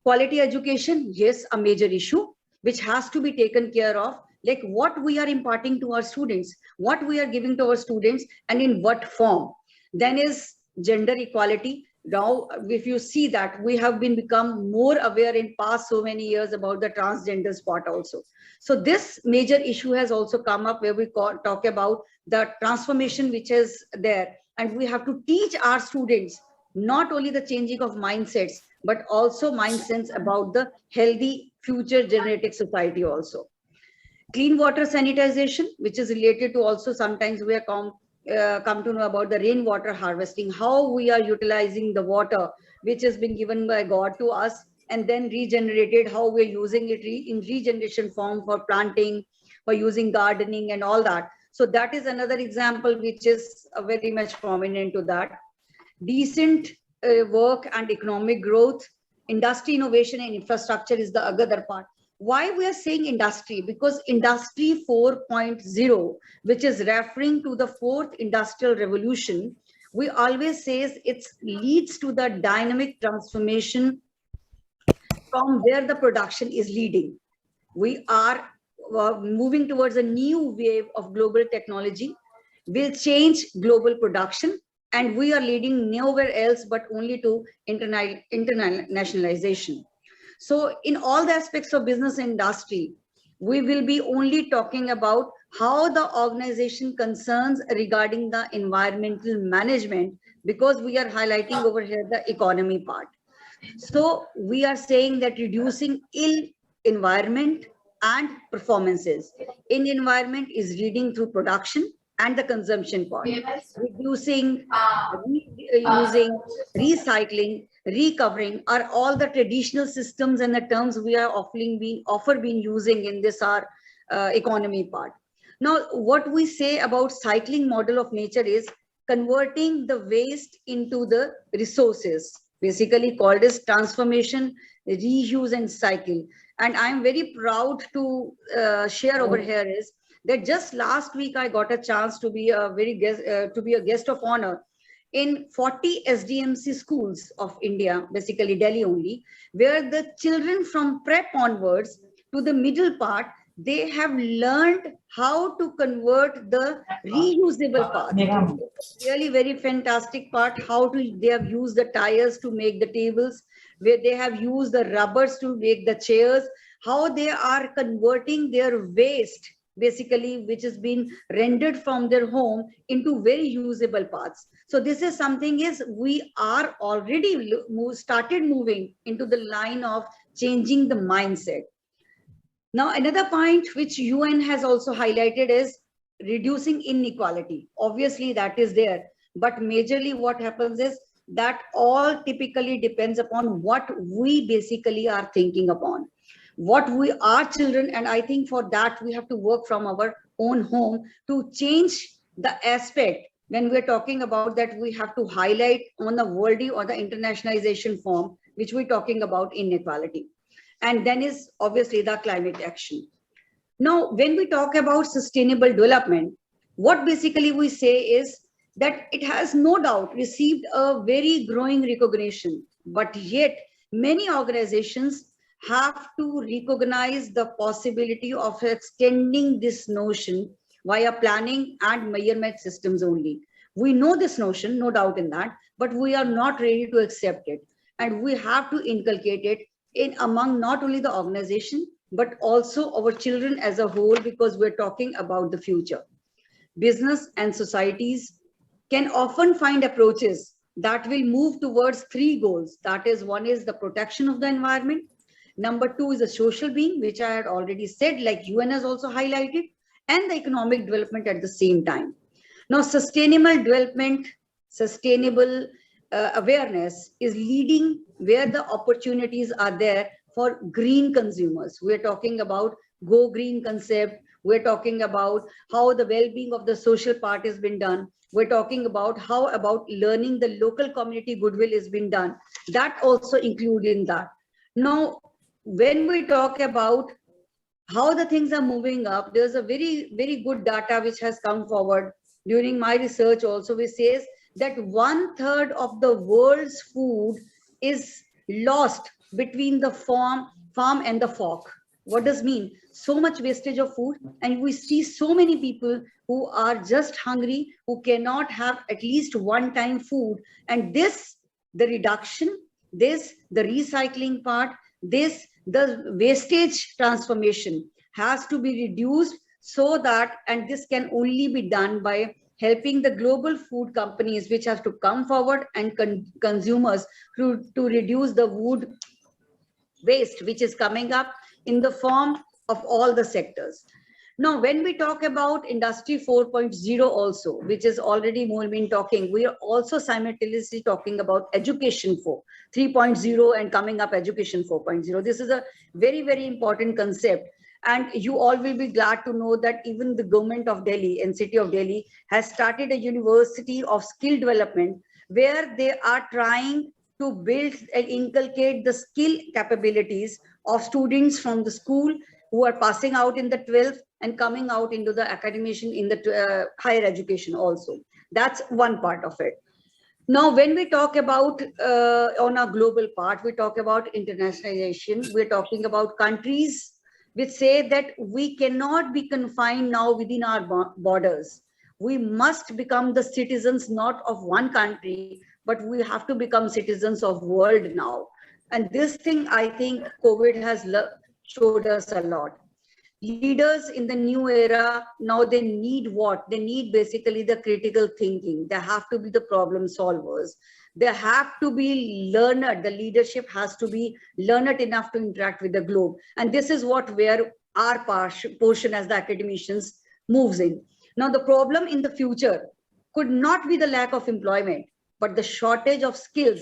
Quality education, yes, a major issue which has to be taken care of, like what we are imparting to our students, what we are giving to our students, and in what form. Then is gender equality. Now, if you see that we have become more aware in past so many years about the transgender spot also. So this major issue has also come up, where we talk about the transformation which is there, and we have to teach our students not only the changing of mindsets, but also mindsets about the healthy future genetic society also. Clean water sanitization, which is related to also, sometimes we are come to know about the rainwater harvesting, how we are utilizing the water which has been given by God to us and then regenerated, how we're using it in regeneration form for planting, for using gardening and all that. So that is another example which is very much prominent to that. Decent work and economic growth, industry innovation and infrastructure is the other part. Why we are saying industry? Because industry 4.0, which is referring to the fourth industrial revolution, we always says it leads to the dynamic transformation from where the production is leading. We are moving towards a new wave of global technology, will change global production, and we are leading nowhere else but only to internationalization. So in all the aspects of business and industry, we will be only talking about how the organization concerns regarding the environmental management, because we are highlighting over here the economy part. So we are saying that reducing ill environment and performances in environment is leading through production and the consumption part. Reducing, reusing, recycling, recovering are all the traditional systems and the terms we are often been using in this our economy part. Now, what we say about cycling model of nature is converting the waste into the resources, basically called as transformation, reuse and cycle. And I'm very proud to share over here is that just last week I got a chance to be a guest of honor in 40 SDMC schools of India, basically Delhi only, where the children from prep onwards to the middle part, they have learned how to convert the reusable part. Really very fantastic part, how they have used the tires to make the tables, where they have used the rubbers to make the chairs, how they are converting their waste, basically, which has been rendered from their home, into very usable parts. So this is something is we are already started moving into the line of changing the mindset. Now, another point which UN has also highlighted is reducing inequality. Obviously, that is there, but majorly what happens is that all typically depends upon what we basically are thinking upon, what we are children. And I think for that, we have to work from our own home to change the aspect. When we're talking about that, we have to highlight on the worldly or the internationalization form, which we're talking about inequality. And then is obviously the climate action. Now, when we talk about sustainable development, what basically we say is that it has no doubt received a very growing recognition, but yet many organizations have to recognize the possibility of extending this notion via planning and measurement systems only. We know this notion, no doubt in that, but we are not ready to accept it. And we have to inculcate it in among not only the organization, but also our children as a whole, because we're talking about the future. Business and societies can often find approaches that will move towards three goals. That is, one is the protection of the environment. Number two is the social being, which I had already said, like UN has also highlighted, and the economic development at the same time. Now, sustainable development, sustainable awareness is leading where the opportunities are there for green consumers. We're talking about Go Green concept. We're talking about how the well-being of the social part has been done. We're talking about how about learning the local community goodwill has been done. That also included in that. Now, when we talk about how the things are moving up, there's a very, very good data which has come forward during my research also, which says that 1/3 of the world's food is lost between the farm and the fork. What does it mean? So much wastage of food, and we see so many people who are just hungry, who cannot have at least one-time food. And this, the reduction, this, the recycling part, this, the wastage transformation has to be reduced so that, and this can only be done by helping the global food companies, which have to come forward, and consumers to reduce the food waste, which is coming up in the form of all the sectors. Now, when we talk about Industry 4.0 also, which is already more been talking, we are also simultaneously talking about Education 3.0 and coming up Education 4.0. This is a very, very important concept. And you all will be glad to know that even the government of Delhi and city of Delhi has started a university of skill development, where they are trying to build and inculcate the skill capabilities of students from the school who are passing out in the 12th and coming out into the academician in the higher education also. That's one part of it. Now, when we talk about on a global part, we talk about internationalization. We're talking about countries which say that we cannot be confined now within our borders. We must become the citizens not of one country, but we have to become citizens of world now. And this thing, I think COVID has showed us a lot. Leaders in the new era, now they need what? They need basically the critical thinking. They have to be the problem solvers. They have to be learned. The leadership has to be learned enough to interact with the globe. And this is where our portion as the academicians moves in. Now, the problem in the future could not be the lack of employment, but the shortage of skills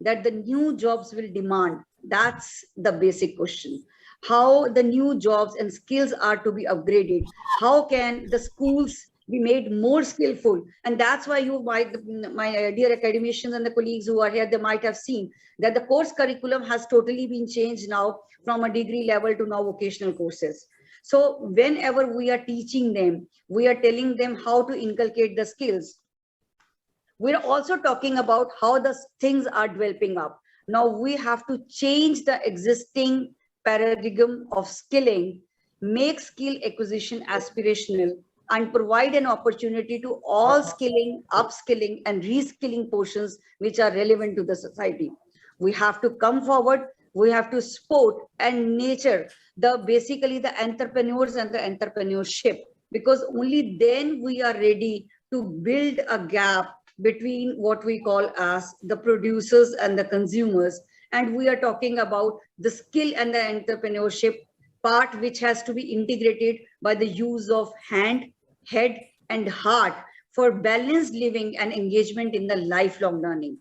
that the new jobs will demand. That's the basic question. How the new jobs and skills are to be upgraded. How can the schools be made more skillful? And that's why my dear academicians and the colleagues who are here, they might have seen that the course curriculum has totally been changed now from a degree level to now vocational courses. So whenever we are teaching them, we are telling them how to inculcate the skills. We're also talking about how the things are developing up. Now we have to change the existing paradigm of skilling, make skill acquisition aspirational, and provide an opportunity to all skilling, upskilling, and reskilling portions which are relevant to the society. We have to come forward we have to support and nurture basically the entrepreneurs and the entrepreneurship, because only then we are ready to build a gap between what we call as the producers and the consumers. And we are talking about the skill and the entrepreneurship part, which has to be integrated by the use of hand, head, and heart for balanced living and engagement in the lifelong learning.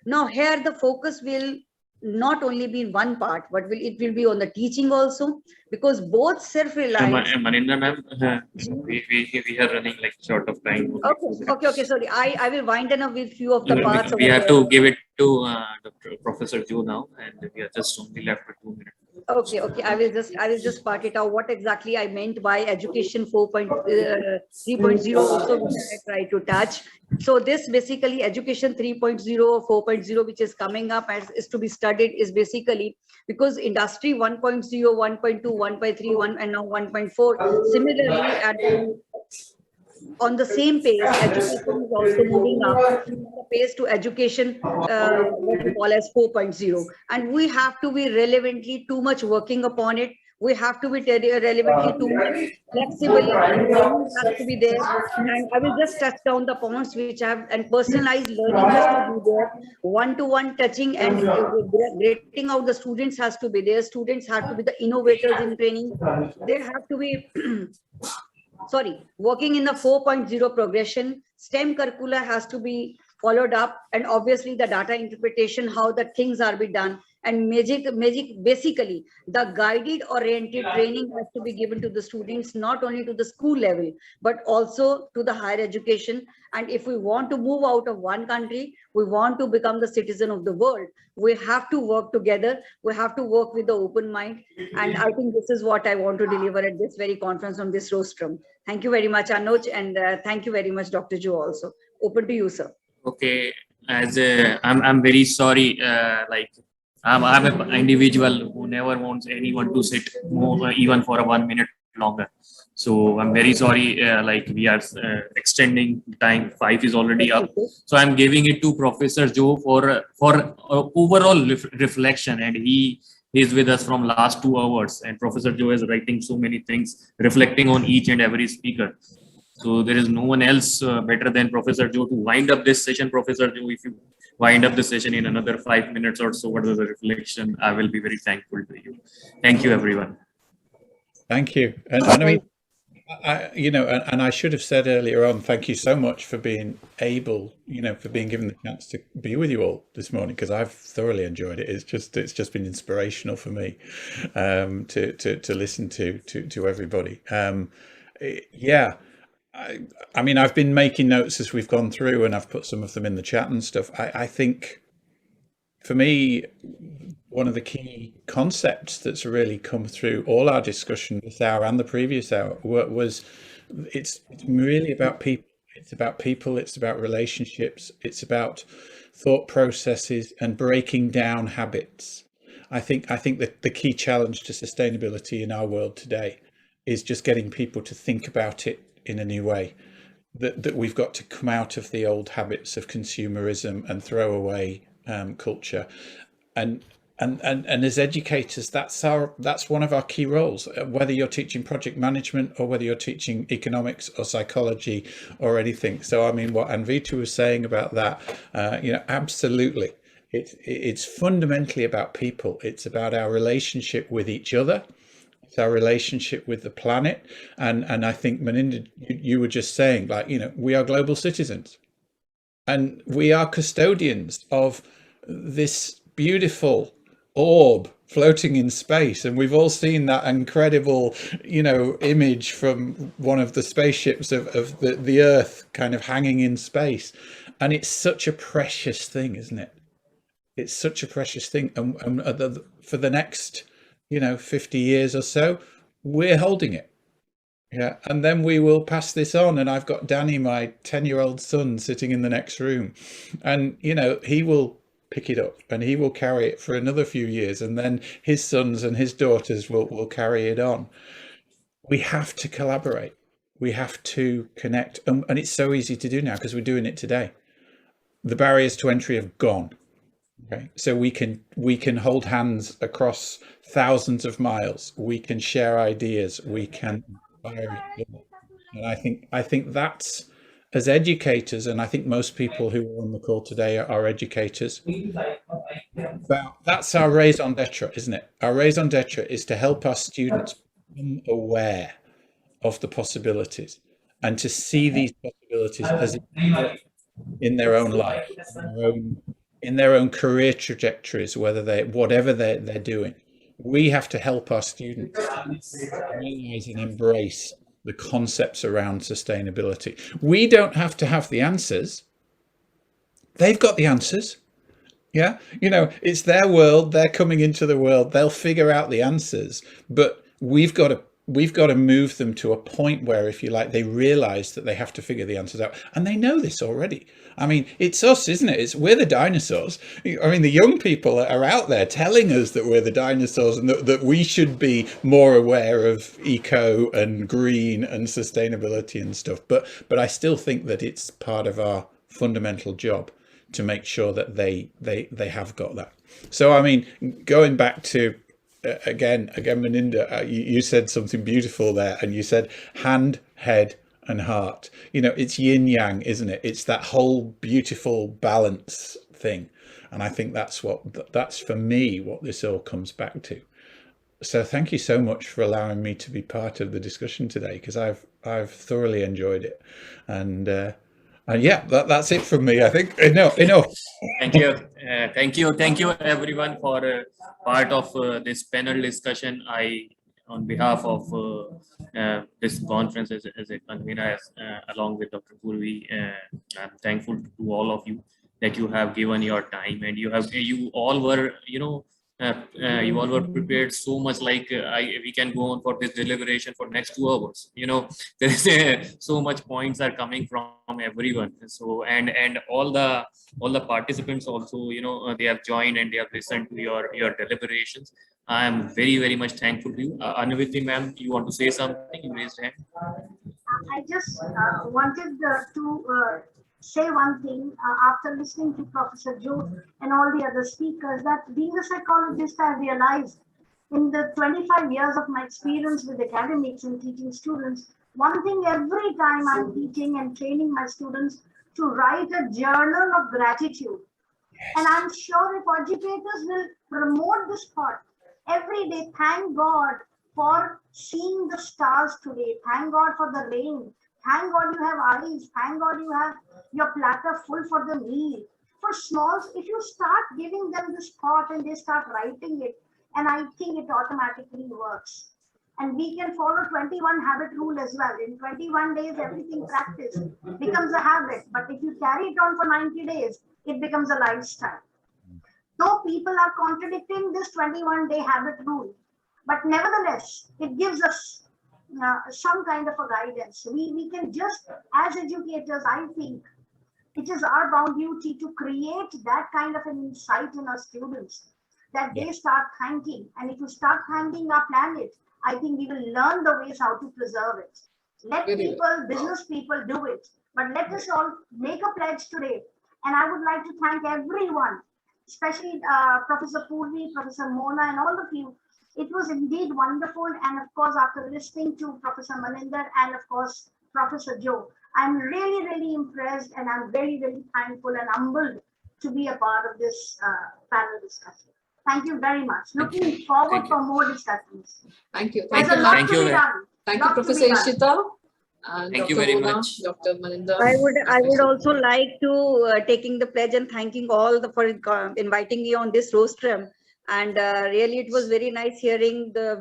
Now here the focus will not only be in one part, but it will be on the teaching also, because both self-reliance. Manindra ma'am, we are running like short of time. Okay. Sorry, I will wind up with few of the parts. We have to give it to Professor Joe now, and we are just only left with 2 minutes. Okay. I will just part it out. What exactly I meant by education 3.0 also, which I try to touch. So this basically education 3.0 or 4.0, which is coming up as is to be studied, is basically because industry 1.0, 1.2, 1.3, and now 1.4. Similarly, on the same pace, education is also moving up the pace to education, what we call as 4.0. And we have to be relevantly too much working upon it. We have to be relevantly too much flexible. Learning has to be there. And I will just touch down the points which have, and personalized learning has to be there. One-to-one touching and grading out the students has to be there. Students have to be the innovators in training. They have to be working in the 4.0 progression. STEM curricula has to be followed up, and obviously the data interpretation, how the things are be done, and basically the guided oriented training has to be given to the students, not only to the school level, but also to the higher education. And if we want to move out of one country, we want to become the citizen of the world, we have to work together. We have to work with the open mind. And I think this is what I want to deliver at this very conference on this rostrum. Thank you very much, Anuj, and thank you very much, Dr. Joe also. Open to you, sir. Okay, I'm very sorry, I'm an individual who never wants anyone to sit more, even for 1 minute longer. So I'm very sorry, we are extending time. 5 is already up. So I'm giving it to Professor Joe for overall reflection, and he is with us from last 2 hours. And Professor Joe is writing so many things, reflecting on each and every speaker. So there is no one else better than Professor Joe to wind up this session. Professor Joe, if you wind up the session in another 5 minutes or so, what is the reflection? I will be very thankful to you. Thank you, everyone. Thank you. And I mean, and I should have said earlier on, thank you so much for being able, for being given the chance to be with you all this morning, because I've thoroughly enjoyed it. It's just been inspirational for me to listen to everybody. I mean, I've been making notes as we've gone through, and I've put some of them in the chat and stuff. I think for me, one of the key concepts that's really come through all our discussion this hour and the previous hour was it's really about people. It's about people. It's about relationships. It's about thought processes and breaking down habits. I think that the key challenge to sustainability in our world today is just getting people to think about it in a new way, that we've got to come out of the old habits of consumerism and throw away culture, and as educators, that's one of our key roles, whether you're teaching project management or whether you're teaching economics or psychology or anything. So I mean, what Anvita was saying about that, absolutely, it's fundamentally about people. It's about our relationship with each other. Our relationship with the planet, and I think, Meninda, you were just saying, we are global citizens, and we are custodians of this beautiful orb floating in space. And we've all seen that incredible, image from one of the spaceships of the Earth kind of hanging in space, and it's such a precious thing, isn't it? It's such a precious thing, and for the next 50 years or so, we're holding it. Yeah. And then we will pass this on. And I've got Danny, my 10-year-old son, sitting in the next room, and, he will pick it up and he will carry it for another few years. And then his sons and his daughters will carry it on. We have to collaborate. We have to connect. And it's so easy to do now because we're doing it today. The barriers to entry have gone. Okay, so we can hold hands across thousands of miles. We can share ideas. We can inspire each other. And I think that's, as educators, and I think most people who are on the call today are educators. That's our raison d'etre, isn't it? Our raison d'etre is to help our students become aware of the possibilities and to see these possibilities as in their own life, in their own career trajectories, whatever they're doing. We have to help our students realize and embrace the concepts around sustainability. We don't have to have the answers. They've got the answers. Yeah, it's their world. They're coming into the world. They'll figure out the answers, but we've got to move them to a point where, if you like, they realize that they have to figure the answers out, and they know this already. I mean, it's us, isn't it? We're the dinosaurs. I mean, the young people are out there telling us that we're the dinosaurs and that we should be more aware of eco and green and sustainability and stuff. But I still think that it's part of our fundamental job to make sure that they have got that. So, I mean, going back to again, Maninda, you said something beautiful there, and you said hand, head, and heart. It's yin yang, isn't it? It's that whole beautiful balance thing, and I think that's for me what this all comes back to. So, thank you so much for allowing me to be part of the discussion today, because I've thoroughly enjoyed it, and yeah, that's it from me. I think enough. Thank you everyone for part of this panel discussion. On behalf of this conference as a convener, along with Dr. Purvi, I'm thankful to all of you that you have given your time, and you all were prepared so much. Like we can go on for this deliberation for next 2 hours. There is so much points are coming from everyone. So and all the participants also, they have joined and they have listened to your deliberations. I am very, very much thankful to you. Anuviti ma'am, you want to say something? You raised hand. I just wanted to say one thing after listening to Professor Joe and all the other speakers, that being a psychologist, I realized in the 25 years of my experience with academics and teaching students, one thing every time I'm teaching and training my students to write a journal of gratitude. And I'm sure if educators will promote this thought every day, thank God for seeing the stars today. Thank God for the rain. Thank God you have eyes. Thank God you have your platter full for the meal. For smalls, if you start giving them this thought and they start writing it, and I think it automatically works. And we can follow 21 habit rule as well. In 21 days, everything practiced becomes a habit. But if you carry it on for 90 days, it becomes a lifestyle. Though people are contradicting this 21-day habit rule, but nevertheless, it gives us some kind of a guidance. We can just, as educators, I think, it is our bound duty to create that kind of an insight in our students, that they start thanking. And if you start thanking our planet, I think we will learn the ways how to preserve it. Let people, business people do it. But let us all make a pledge today. And I would like to thank everyone, especially Professor Purvi, Professor Mona, and all of you. It was indeed wonderful. And of course, after listening to Professor Maninder and of course, Professor Joe, I'm really, really impressed, and I'm very, very thankful and humbled to be a part of this panel discussion. Thank you very much. Looking forward for more discussions. Thank you. Thank you. Thank you, Professor Ishita. Thank you very much, Dr. Maninder. I would also like to taking the pledge and thanking all for inviting me on this rostrum. And really, it was very nice hearing the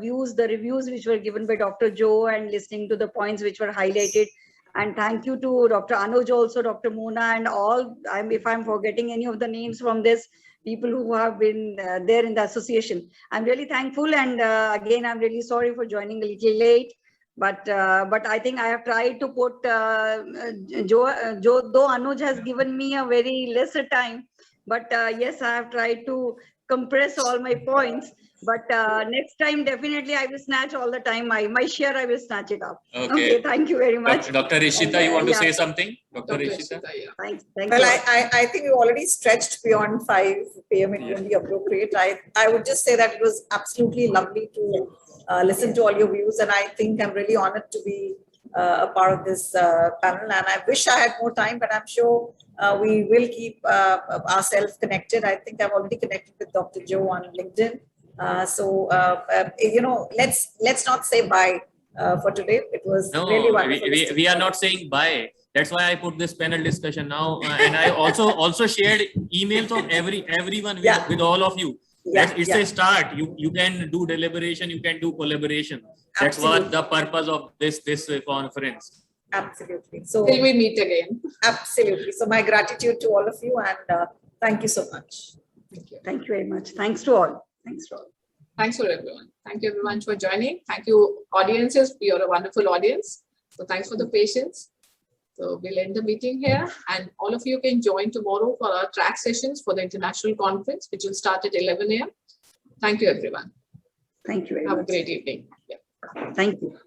reviews which were given by Dr. Joe and listening to the points which were highlighted. And thank you to Dr. Anuj, also Dr. Mona, and all. If I'm forgetting any of the names from this, people who have been there in the association, I'm really thankful. And again, I'm really sorry for joining a little late. But I think I have tried to put Joe, though Anuj has given me a very lesser time. But yes, I have tried to compress all my points. But next time, definitely, I will snatch all the time. My share, I will snatch it up. Okay. Thank you very much. Dr. Rishita, you want to say something? Dr. Rishita? Thanks. Well, I think we already stretched beyond 5 p.m. It will be appropriate. I would just say that it was absolutely lovely to listen to all your views. And I think I'm really honored to be a part of this panel. And I wish I had more time, but I'm sure we will keep ourselves connected. I think I've already connected with Dr. Joe on LinkedIn. Let's not say bye for today. It was really wonderful. We are not saying bye. That's why I put this panel discussion now, and I also shared emails of everyone with all of you. It's a start. You can do deliberation, you can do collaboration. That's what the purpose of this conference. Absolutely. So till we meet again. Absolutely. So my gratitude to all of you, and thank you so much. Thank you. Thank you very much. Thanks to all. Thanks to all. Thanks for everyone. Thank you everyone for joining. Thank you audiences. You're a wonderful audience. So thanks for the patience. So we'll end the meeting here, and all of you can join tomorrow for our track sessions for the international conference, which will start at 11 a.m. Thank you everyone. Thank you very much. Have a great evening. Thank you.